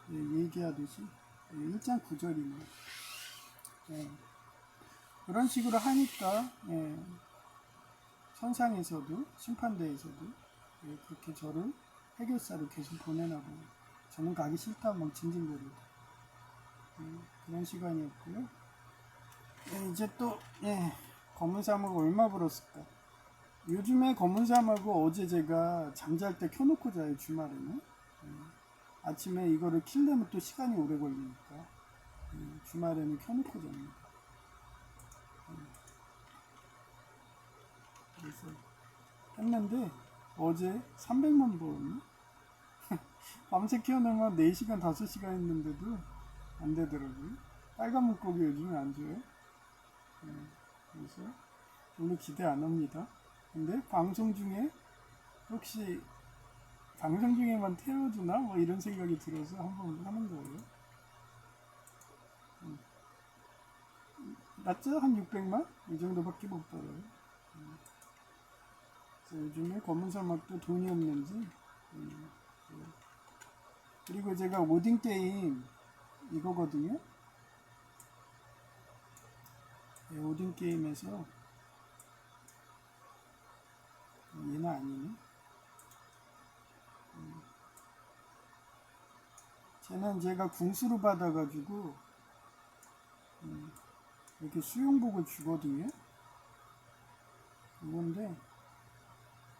얘기하듯이 1장 9절이네요. 그런 식으로 하니까 천상에서도 심판대에서도 그렇게 저를 해결사로 계속 보내나봐요. 저는 가기 싫다 막 징징거리고 그런 시간이었고요. 이제 또 검은 사막 얼마 벌었을까? 요즘에 검은 사막을 어제 제가 잠잘 때 켜놓고 자요. 주말에는 아침에 이거를 킬려면 또 시간이 오래 걸리니까 주말에는 켜놓고 잡니다. 그래서 했는데 어제 300만 번 밤새 켜놓으면 4시간 5시간 했는데도 안 되더라고요. 빨간 물고기 요즘에 안 줘요. 그래서 별로 기대 안 합니다. 근데 방송 중에 혹시 방송 중에만 태워주나 뭐 이런 생각이 들어서 한번 하는 거예요. 맞죠? 한 600만? 이 정도밖에 못 벌어요. 그래서 요즘에 검은 사막도 돈이 없는지 그리고 제가 오딘 게임 이거거든요. 오딘 게임에서 얘는 아니네. 쟤는 제가 궁수로 받아가지고 이렇게 수용복을 주거든요. 이건데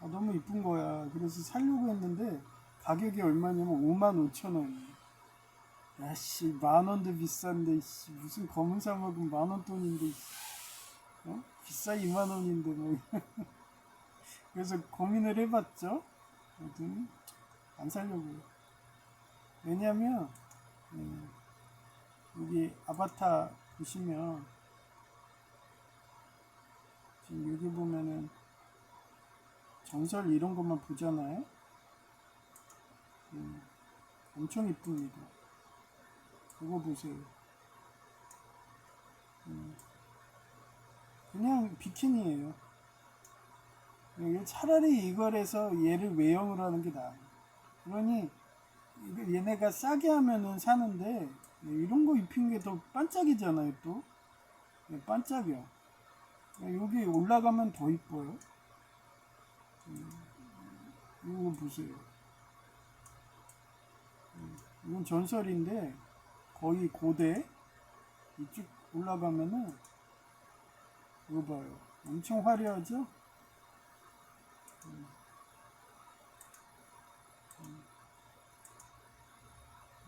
너무 이쁜 거야. 그래서 살려고 했는데 가격이 얼마냐면 55,000원. 야씨 만원도 비싼데 무슨 검은 사막은 만원 돈인데 비싸 2만원인데 뭐 그래서 고민을 해봤죠. 아무튼 안 살려고요. 왜냐면 여기 아바타 보시면 지금 여기 보면은 전설 이런 것만 보잖아요. 엄청 이쁩니다. 그거 보세요. 그냥 비키니예요. 차라리 이걸 해서 얘를 외형으로 하는 게 나아요. 그러니 얘네가 싸게 하면은 사는데 이런 거 입힌 게 더 반짝이잖아요. 또 반짝여. 여기 올라가면 더 이뻐요. 이거 보세요. 이건 전설인데 거의 고대. 이쪽 올라가면은 이거 봐요. 엄청 화려하죠?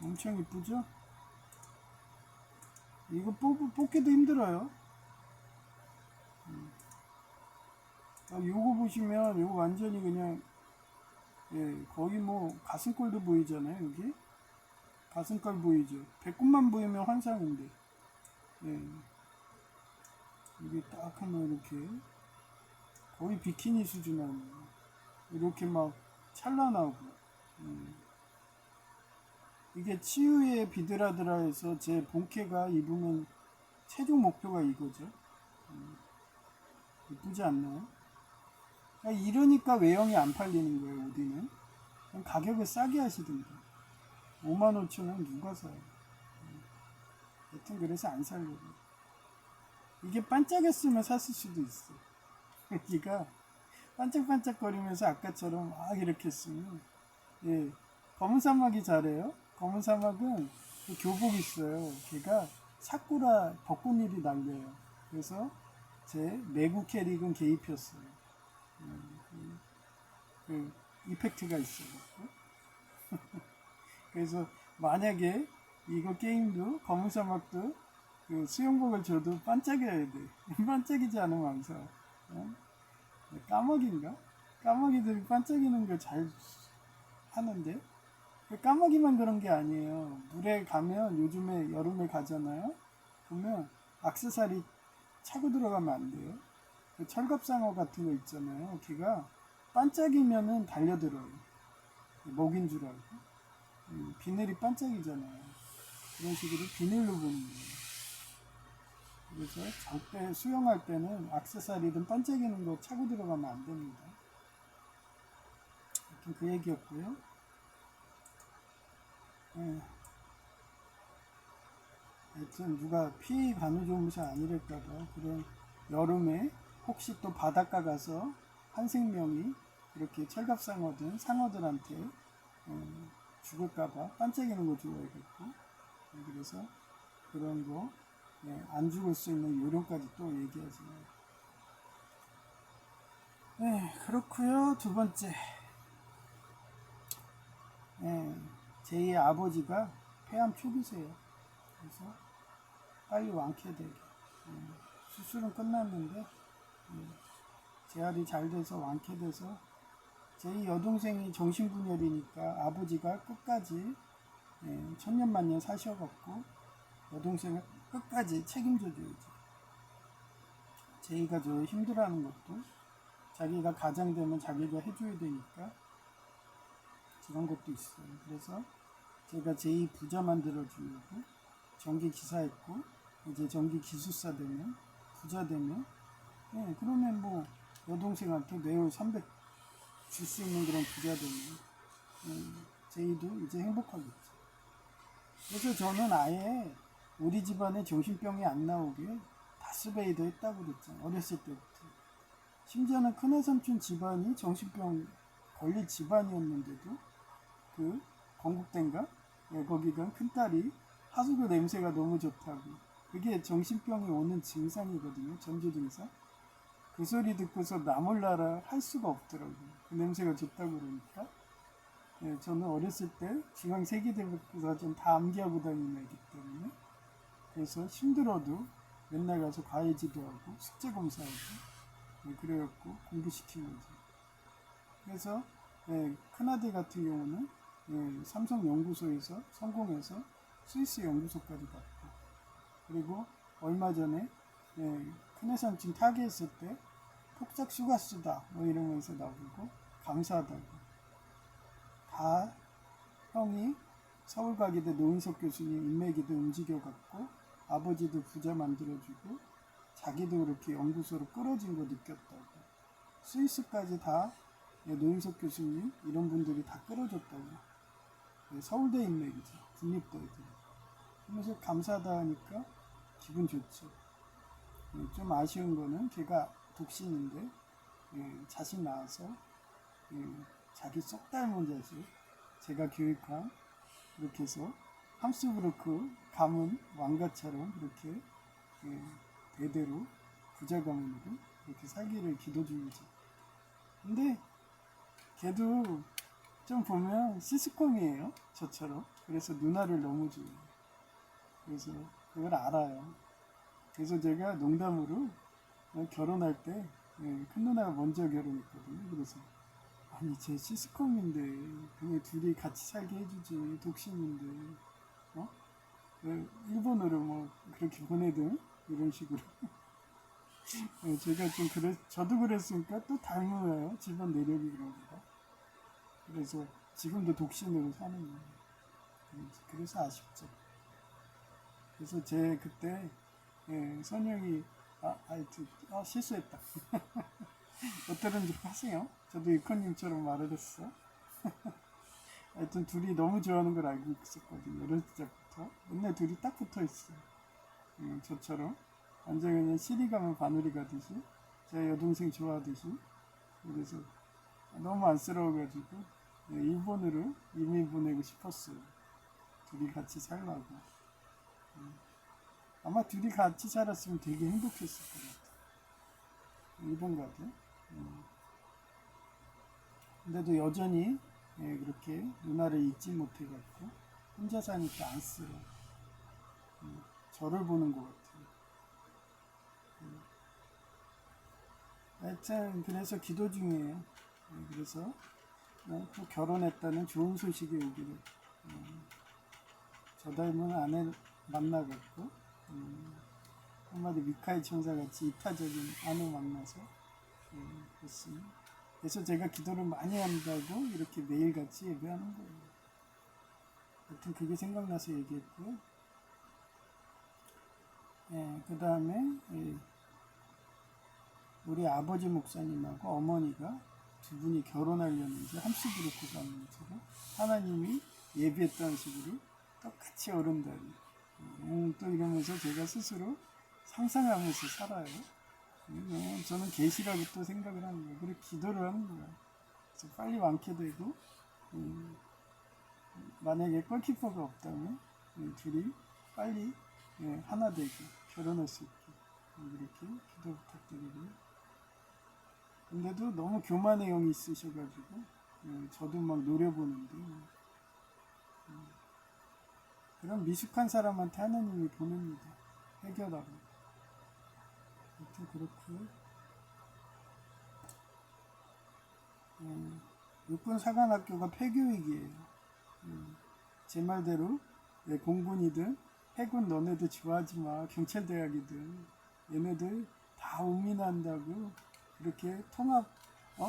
엄청 이쁘죠? 이거 뽑기도 힘들어요. 요거 보시면 요거 완전히 그냥 거의 뭐 가슴골도 보이잖아요. 여기 가슴골 보이죠? 배꼽만 보이면 환상인데 이게 딱 하면 이렇게 거의 비키니 수준 아니에요. 이렇게 막 찬란하고 이게 치유의 비드라드라에서 제 본캐가 입으면 최종 목표가 이거죠. 이쁘지 않나요? 이러니까 외형이 안 팔리는 거예요. 오디는 그냥 가격을 싸게 하시든가. 55,000원 누가 사요? 여튼 그래서 안 살려고. 이게 반짝였으면 샀을 수도 있어. 여기가 반짝반짝거리면서 아까처럼 막 이렇게 했으면. 예, 검은 사막이 잘해요. 검은 사막은 그 교복 있어요. 걔가 사쿠라 벚꽃잎이 날려요. 그래서 제 내구 캐릭은 걔 입혔어요. 그 이펙트가 있어요. 그래서 만약에 이거 게임도 검은 사막도 그 수영복을 줘도 반짝여야 돼. 반짝이지 않으면 안 사. 어? 까마귀인가? 까마귀들이 반짝이는 걸 잘 하는데 까마귀만 그런 게 아니에요. 물에 가면 요즘에 여름에 가잖아요. 그러면 액세서리 차고 들어가면 안 돼요. 그 철갑상어 같은 거 있잖아요. 걔가 반짝이면은 달려들어요. 먹인 줄 알고. 비늘이 반짝이잖아요. 그런 식으로 비늘로 보는 거예요. 그래서 절대 수영할 때는 액세서리든 반짝이는 거 차고 들어가면 안 됩니다. 하여튼 그 얘기였고요. 예. 하여튼 누가 피해 간호조무사 아니랄까봐 그런 여름에 혹시 또 바닷가 가서 한 생명이 이렇게 철갑상어든 상어들한테 죽을까봐 반짝이는 거 좋아해갖고 그래서 그런 거 안 죽을 수 있는 요령까지 또 얘기하지. 네, 그렇고요. 두 번째, 제2의 아버지가 폐암 초기세요. 그래서 빨리 완쾌되게. 수술은 끝났는데 재활이 잘 돼서 완쾌돼서 제2 여동생이 정신분열이니까 아버지가 끝까지 천년만년 사셔갖고 여동생을 끝까지 책임져 줘야지. 제2가 저 힘들어하는 것도 자기가 가장 되면 자기가 해줘야 되니까 그런 것도 있어요. 그래서 제가 제2 부자 만들어주려고 전기 기사했고 이제 전기 기술사 되면 부자 되면 그러면 뭐 여동생한테 매월 300 줄 수 있는 그런 부자 되면 제2도 이제 행복하겠죠. 그래서 저는 아예 우리 집안에 정신병이 안 나오게 다스베이더 했다고 그랬잖아요. 어렸을 때부터. 심지어는 큰애삼촌 집안이 정신병 걸릴 집안이었는데도 그 건국대인가? 거기가 큰딸이 하수구 냄새가 너무 좋다고. 그게 정신병이 오는 증상이거든요. 전조 증상. 그 소리 듣고서 나 몰라라 할 수가 없더라고요. 그 냄새가 좋다고 그러니까. 저는 어렸을 때 중앙 세계대회에서 좀 다 암기하고 다니는 애기 때문에 그래서 힘들어도 맨날 가서 과외지도 하고 숙제 검사하고 그래갖고 공부시킨 거죠. 그래서 큰아들 같은 경우는 삼성연구소에서 성공해서 스위스 연구소까지 갔고 그리고 얼마 전에 큰애삼촌 타계했을 때 폭삭 수가쓰다 뭐 이러면서 나보고 감사하다고. 다 형이 서울 가게 돼 노인석 교수님 인맥이도 움직여갖고 아버지도 부자 만들어주고 자기도 그렇게 연구소로 끌어진 거 느꼈다고. 스위스까지 다 노인석 교수님 이런 분들이 다 끌어줬다고. 서울대 인맥이죠. 국립대들. 그러면서 감사하다 하니까 기분 좋죠. 좀 아쉬운 거는 걔가 독신인데 자식 낳아서 자기 쏙 닮은 자식 제가 교육한 그렇게 해서 함스부르크 가문 왕가처럼 그렇게 대대로 부자 가문으로 그렇게 살기를 기도 중이죠. 근데 걔도 좀 보면 시스콤이에요. 저처럼. 그래서 누나를 너무 좋아해요. 그래서 그걸 알아요. 그래서 제가 농담으로 결혼할 때 큰 누나가 먼저 결혼했거든요. 그래서 아니 제 시스콤인데 그냥 둘이 같이 살게 해주지 독신인데 일본으로 뭐 그렇게 보내든 이런 식으로 제가 좀 저도 그랬으니까 또 닮아요. 집안 내력이 그런 거가. 그래서 지금도 독신으로 사는 거예요. 그래서 아쉽죠. 그래서 제 그때 선영이 실수했다. 어떠는지 하세요. 저도 이코님처럼 말을 했어. 하여튼 둘이 너무 좋아하는 걸 알고 있었거든요. 어렸을 때부터. 맨날 둘이 딱 붙어 있어. 저처럼. 완전 그냥 시리 가면 바늘이 가듯이. 제 여동생 좋아하듯이. 그래서 너무 안쓰러워가지고 일본으로 이민 보내고 싶었어요. 둘이 같이 살라고. 아마 둘이 같이 살았으면 되게 행복했을 것 같아요. 일본 가도. 근데도 여전히 그렇게 누나를 잊지 못해갖고 혼자 사니까 안쓰러워. 저를 보는 것 같아요. 하여튼 그래서 기도 중이에요. 그래서 또 결혼했다는 좋은 소식이 오기를 저 닮은 아내 만나갖고 한마디 미카엘 천사같이 이타적인 아내 만나서 그렇습니다. 그래서 제가 기도를 많이 한다고 이렇게 매일같이 예배하는 거예요. 하여튼 그게 생각나서 얘기했고요. 그 다음에 우리 아버지 목사님하고 어머니가 두 분이 결혼하려는 이제 함수부를 고가는 것처럼 하나님이 예비했던 식으로 똑같이 어른다니 또 이러면서 제가 스스로 상상하면서 살아요. 저는 계시라고 또 생각을 하는 거예요. 그리고 기도를 하는 거예요. 그래서 빨리 완쾌 되고 만약에 골키퍼가 없다면 둘이 빨리 하나 되고 결혼할 수 있게 이렇게 기도 부탁드리고요. 근데도 너무 교만의 영이 있으셔가지고 저도 막 노려보는데 그런 미숙한 사람한테 하나님이 보냅니다. 해결하고. 아무튼 그렇고 육군사관학교가 폐교육이에요. 제 말대로 공군이든 해군 너네들 좋아하지 마. 경찰대학이든 얘네들 다 운민한다고 그렇게 통합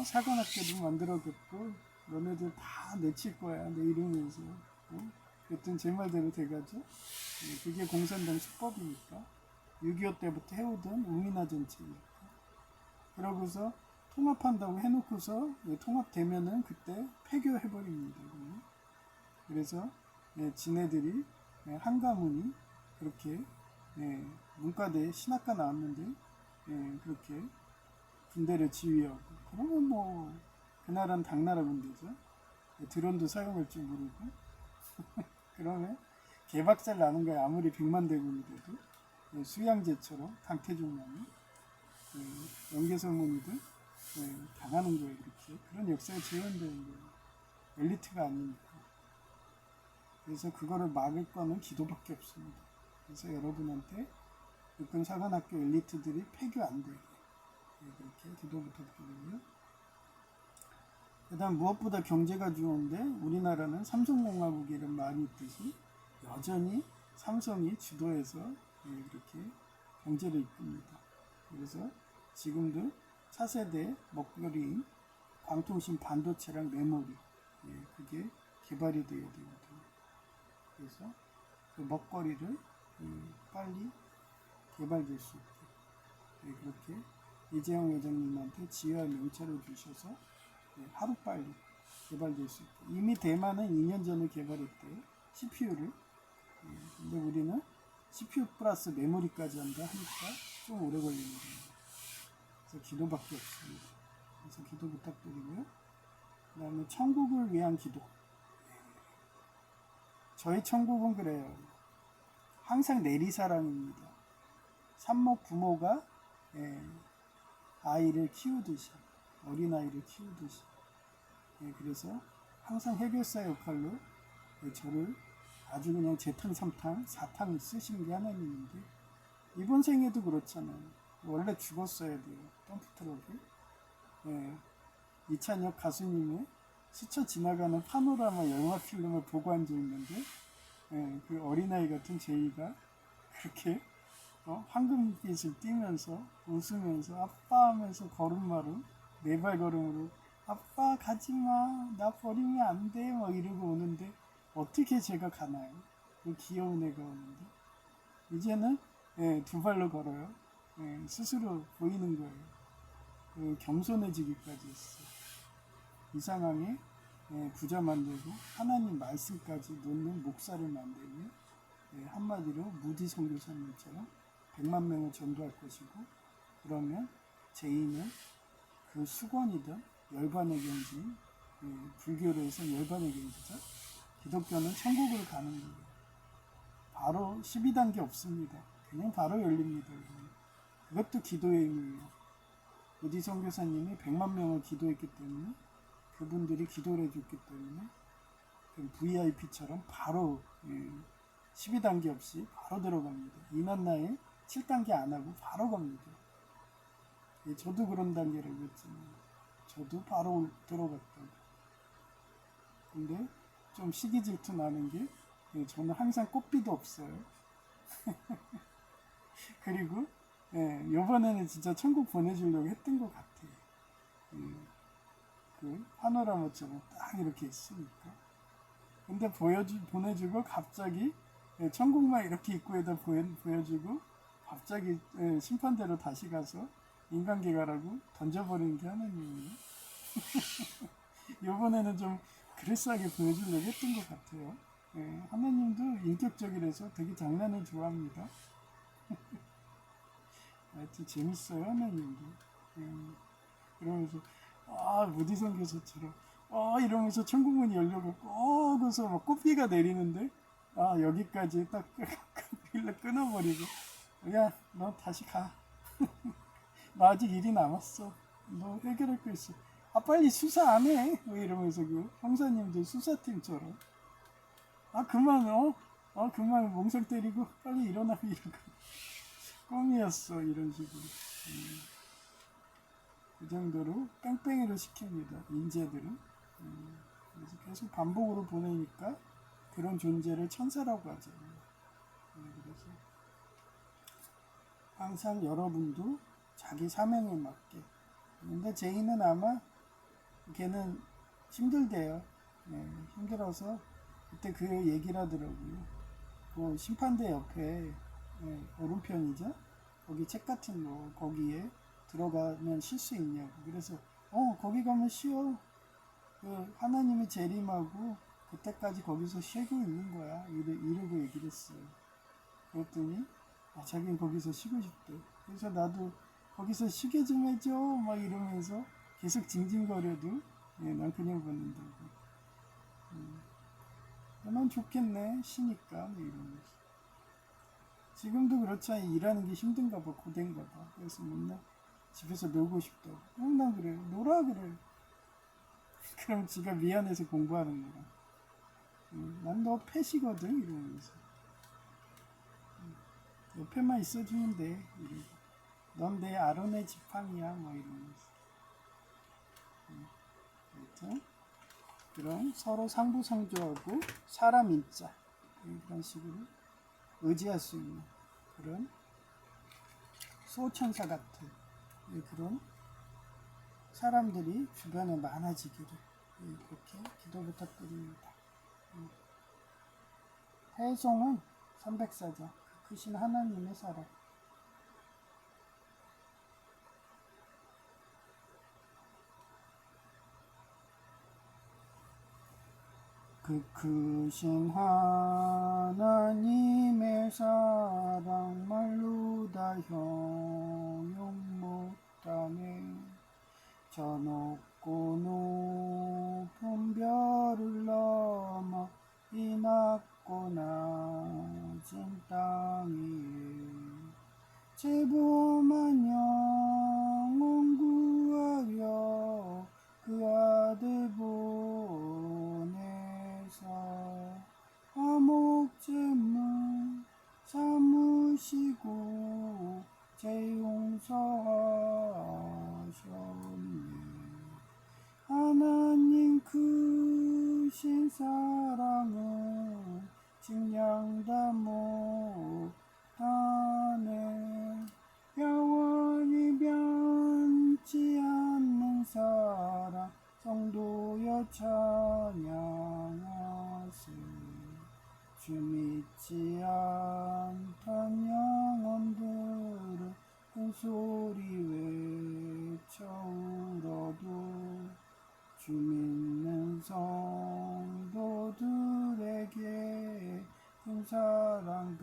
사관학교도 만들어줬고 너네들 다 내칠 거야. 내 이러면서 그랬더니 제 말대로 돼가죠. 그게 공산당 수법이니까 6.25 때부터 해오던 우민화 정책이니까 그러고서 통합한다고 해놓고서 통합되면은 그때 폐교해버립니다. 그래서 지네들이 한가문이 그렇게 문과대 신학과 나왔는데 그렇게 군대를 지휘하고 그러면 뭐 그 나라는 당나라 군대죠. 드론도 사용할 줄 모르고 그러면 개박살 나는 거야. 아무리 100만 대군이 돼도 수양제처럼 강태종만이 연개설문이든 당하는 거예요. 이렇게 그런 역사에 재현되는 거예요. 엘리트가 아니니까. 그래서 그거를 막을 거는 기도밖에 없습니다. 그래서 여러분한테 육군사관학교 엘리트들이 폐교 안 되게 그렇게 기도 부탁드리고요. 그 다음 무엇보다 경제가 좋은데 우리나라는 삼성공화국 이런 말이 있듯이 여전히 삼성이 주도해서 이렇게 경제를 이끕니다. 그래서 지금도 차세대 먹거리인 광통신 반도체랑 메모리 그게 개발이 되어야 되거든요. 그래서 그 먹거리를 빨리 개발될 수 있게 그렇게 이재용 회장님한테 지휘할 명찰을 주셔서 하루빨리 개발될 수 있게 이미 대만은 2년 전에 개발했대요. CPU를 근데 우리는 CPU 플러스 메모리까지 한다 하니까 좀 오래 걸리는 거예요. 그래서 기도밖에 없습니다. 그래서 기도 부탁드리고요. 그 다음에 천국을 위한 기도. 저희 천국은 그래요. 항상 내리사랑입니다. 산모 부모가 아이를 키우듯이 어린아이를 키우듯이 그래서 항상 해결사 역할로 저를 아주 그냥 재탕, 3탕, 4탕 쓰신 게 하나님인데 이번 생에도 그렇잖아요. 원래 죽었어야 돼요. 덤프트럭이. 이찬혁 가수님의 스쳐 지나가는 파노라마 영화 필름을 보고 앉아있는데 그 어린아이 같은 제이가 그렇게 황금빛을 띠면서 웃으면서 아빠 하면서 걸음마로 네 발걸음으로 아빠 가지마 나 버리면 안 돼 막 이러고 오는데 어떻게 제가 가나요? 그 귀여운 애가 오는데 이제는 두 발로 걸어요. 스스로 보이는 거예요. 겸손해지기까지 했어. 이 상황에 부자 만들고 하나님 말씀까지 놓는 목사를 만들면 한마디로 무디 선교사님처럼 100만 명을 전도할 것이고, 그러면 제인은 그 수건이든 열반의 경지, 불교로 해서 열반의 경지죠. 기독교는 천국을 가는 거예요. 바로 12단계 없습니다. 그냥 바로 열립니다. 그것도 기도의 힘이에요. 무디 선교사님이 100만 명을 기도했기 때문에, 그분들이 기도를 해줬기 때문에 VIP처럼 바로 12단계 없이 바로 들어갑니다. 이난나에 7단계 안 하고 바로 갑니다. 저도 그런 단계를 했지만 저도 바로 들어갔다고. 근데 좀 시기 질투 나는 게 저는 항상 꽃비도 없어요. 그리고 이번에는 진짜 천국 보내주려고 했던 것 같아요. 그 파노라마처럼 딱 이렇게 있으니까. 근데 보내주고 갑자기 천국만 이렇게 입구에다 보여주고 갑자기 심판대로 다시 가서 인간계 가라고 던져버리는 게 하나님이에요. 이번에는 좀 그럴싸하게 보여주려고 했던 것 같아요. 하나님도 인격적이라서 되게 장난을 좋아합니다. 하여튼 재밌어요, 하나님도. 그러면서 무디선 교사처럼 이러면서 천국문이 열려갖고 그래서 막 꽃비가 내리는데 여기까지 딱 빌려 끊어버리고, 야 너 다시 가. 나 아직 일이 남았어. 너 해결할 거 있어. 빨리 수사 안 해. 뭐 이러면서 그 형사님들 수사팀처럼 그만 그만 몽상 때리고 빨리 일어나 이러고 꿈이었어 이런 식으로. 그 정도로 뺑뺑이를 시킵니다. 인재들은. 그래서 계속 반복으로 보내니까 그런 존재를 천사라고 하죠. 그래서 항상 여러분도 자기 사명에 맞게. 근데 제이는 아마 걔는 힘들대요. 힘들어서 그때 그 얘기를 하더라고요. 그 심판대 옆에 오른편이죠. 거기 책 같은 거 거기에 들어가면 쉴 수 있냐고. 그래서 거기 가면 쉬어. 그 하나님이 재림하고 그때까지 거기서 쉬고 있는 거야. 이러고 얘기를 했어요. 그랬더니 자기는 거기서 쉬고 싶대. 그래서 나도 거기서 쉬게 좀 해줘 막 이러면서 계속 징징거려도 난 그냥 보낸다고. 난 좋겠네 쉬니까 뭐 이러면서. 지금도 그렇잖아. 일하는 게 힘든가 봐. 고된가 봐. 그래서 맨날 집에서 놀고 싶다고. 난 그래. 놀아 그래. 그럼 지가 미안해서 공부하는 거야. 난 너 패시거든 이러면서. 옆에만 있어주면 돼. 넌 내 아론의 지팡이야 뭐 이러면서. 하여튼 그런 서로 상부상조하고 사람 인자 그런 식으로 의지할 수 있는 그런 수호천사 같은 그런 사람들이 주변에 많아지기를 그렇게 기도 부탁드립니다. 해송은 304장 크신 하나님의 사랑. 그 크신 하나님의 사랑 말로 다 형용 못하네. 저 높고 높은 별을 넘어 이 낮고 낮은 땅에 죄범한 영혼 구하려 그 아들 보내사 화목제물 삼으시고 죄 용서하셨네. 하나님 크신 사랑은 증량다 못하네. 영원히 변치 않는 사랑 성도여 찬양하세. 주 믿지 않던 영혼들은 큰 소리 외쳐 사랑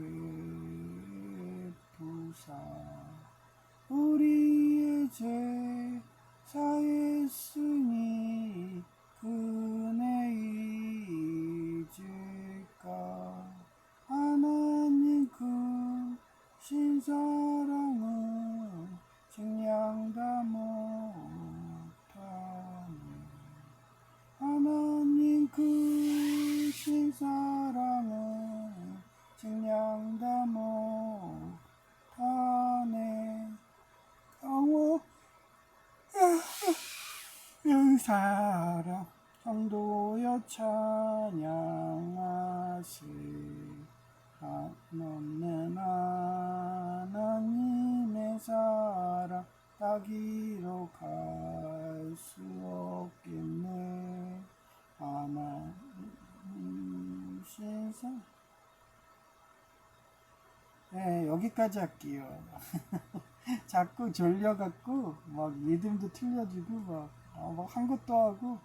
베푸사 우리의 죄 사했으니 그네 잊을까 하나님 그 신사랑은 증량다 못하네 하나님 그 신사랑은 증량다 못하네 강호 사랑 성도여 찬양하세 한없는 하나님의 사랑 따기로 갈 수 없겠네 하나님 신사 네 여기까지 할게요 자꾸 졸려갖고 막 리듬도 틀려지고 막 한 것도 하고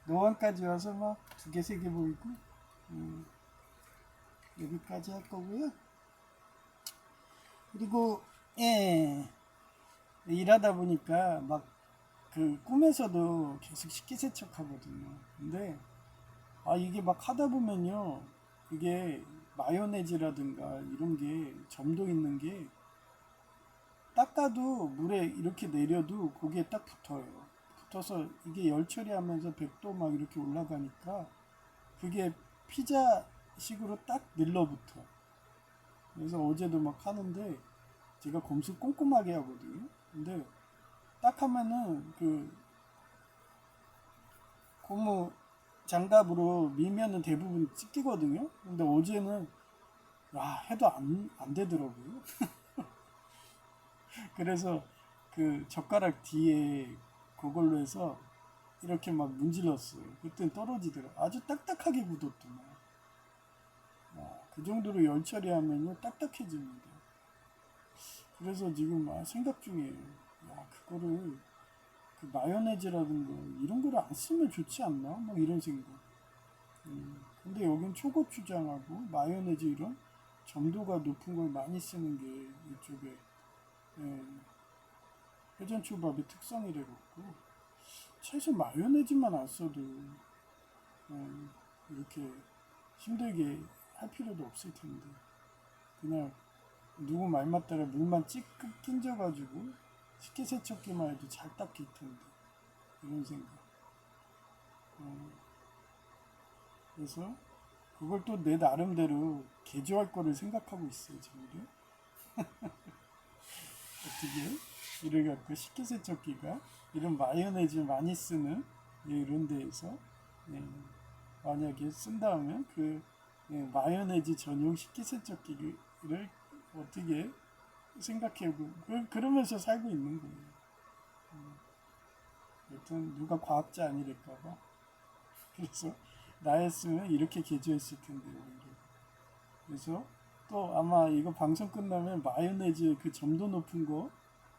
노안까지 와서 막 두 개 세 개 보이고 여기까지 할 거고요. 그리고 일하다 보니까 막 그 꿈에서도 계속 식기세척하거든요. 근데 이게 막 하다 보면요, 이게 마요네즈라든가 이런 게 점도 있는 게 닦아도 물에 이렇게 내려도 거기에 딱 붙어요. 붙어서 이게 열 처리하면서 100도 막 이렇게 올라가니까 그게 피자식으로 딱 밀러붙어. 그래서 어제도 막 하는데 제가 검수 꼼꼼하게 하거든요. 근데 딱 하면은 그 고무 장갑으로 밀면은 대부분 찢기거든요. 근데 어제는 해도 안 되더라고요. 그래서 그 젓가락 뒤에 그걸로 해서 이렇게 막 문질렀어요. 그때는 떨어지더라고요. 아주 딱딱하게 굳었더만. 그 정도로 열 처리하면요 딱딱해집니다. 그래서 지금 생각 중이에요. 그거를 그 마요네즈라든가 이런 거를 안 쓰면 좋지 않나? 막 이런 생각. 근데 여긴 초고추장하고 마요네즈 이런 점도가 높은 걸 많이 쓰는 게 이쪽에 회전초밥의 특성이래갖고 최소 마요네즈만 안 써도 이렇게 힘들게 할 필요도 없을 텐데 그냥 누구 말 맞다가 물만 찌끗 끼져가지고 식기세척기만 해도 잘 닦일 텐데 이런 생각. 그래서 그걸 또 내 나름대로 개조할 거를 생각하고 있어요 지금도. 어떻게 이래갖고 식기세척기가 이런 마요네즈 많이 쓰는 이런 데에서 만약에 쓴다면 그 마요네즈 전용 식기세척기를 어떻게 생각해보고 그러면서 살고 있는 거예요. 여튼 누가 과학자 아니랄까봐. 그래서 나였으면 이렇게 개조했을 텐데 오히려. 그래서 또 아마 이거 방송 끝나면 마요네즈 그 점도 높은 거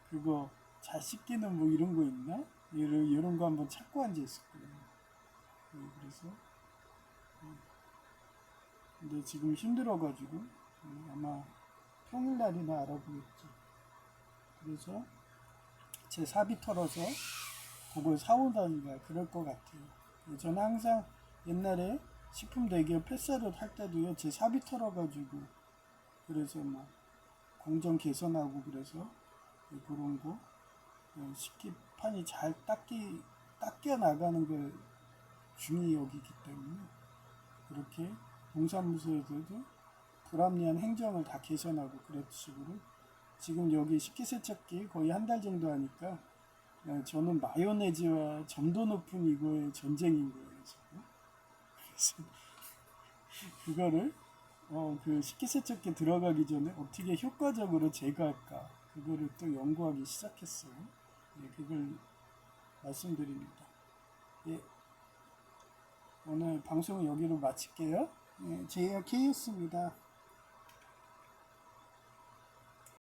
그거 잘 씻기는 뭐 이런 거 있나? 이런 거 한번 찾고 앉아 있을 거예요. 그래서 근데 지금 힘들어가지고 아마 평일날이나 알아보겠죠. 그래서 제 사비 털어서 그걸 사오다니까 그럴 것 같아요. 저는 항상 옛날에 식품 대기업 패스를 할 때도요 제 사비 털어가지고 그래서 뭐 공정 개선하고 그래서 그런 거 식기판이 잘 닦여 나가는 걸 중요히 여기기 때문에 그렇게 동사무소에서도 불합리한 행정을 다 개선하고 그런 식으로 지금 여기 식기세척기 거의 한 달 정도 하니까 저는 마요네즈와 점도 높은 이거의 전쟁인 거예요 지금. 그래서 그거를 그 식기세척기 들어가기 전에 어떻게 효과적으로 제거할까 그거를 또 연구하기 시작했어요. 그걸 말씀드립니다. 오늘 방송은 여기로 마칠게요. JRK였습니다.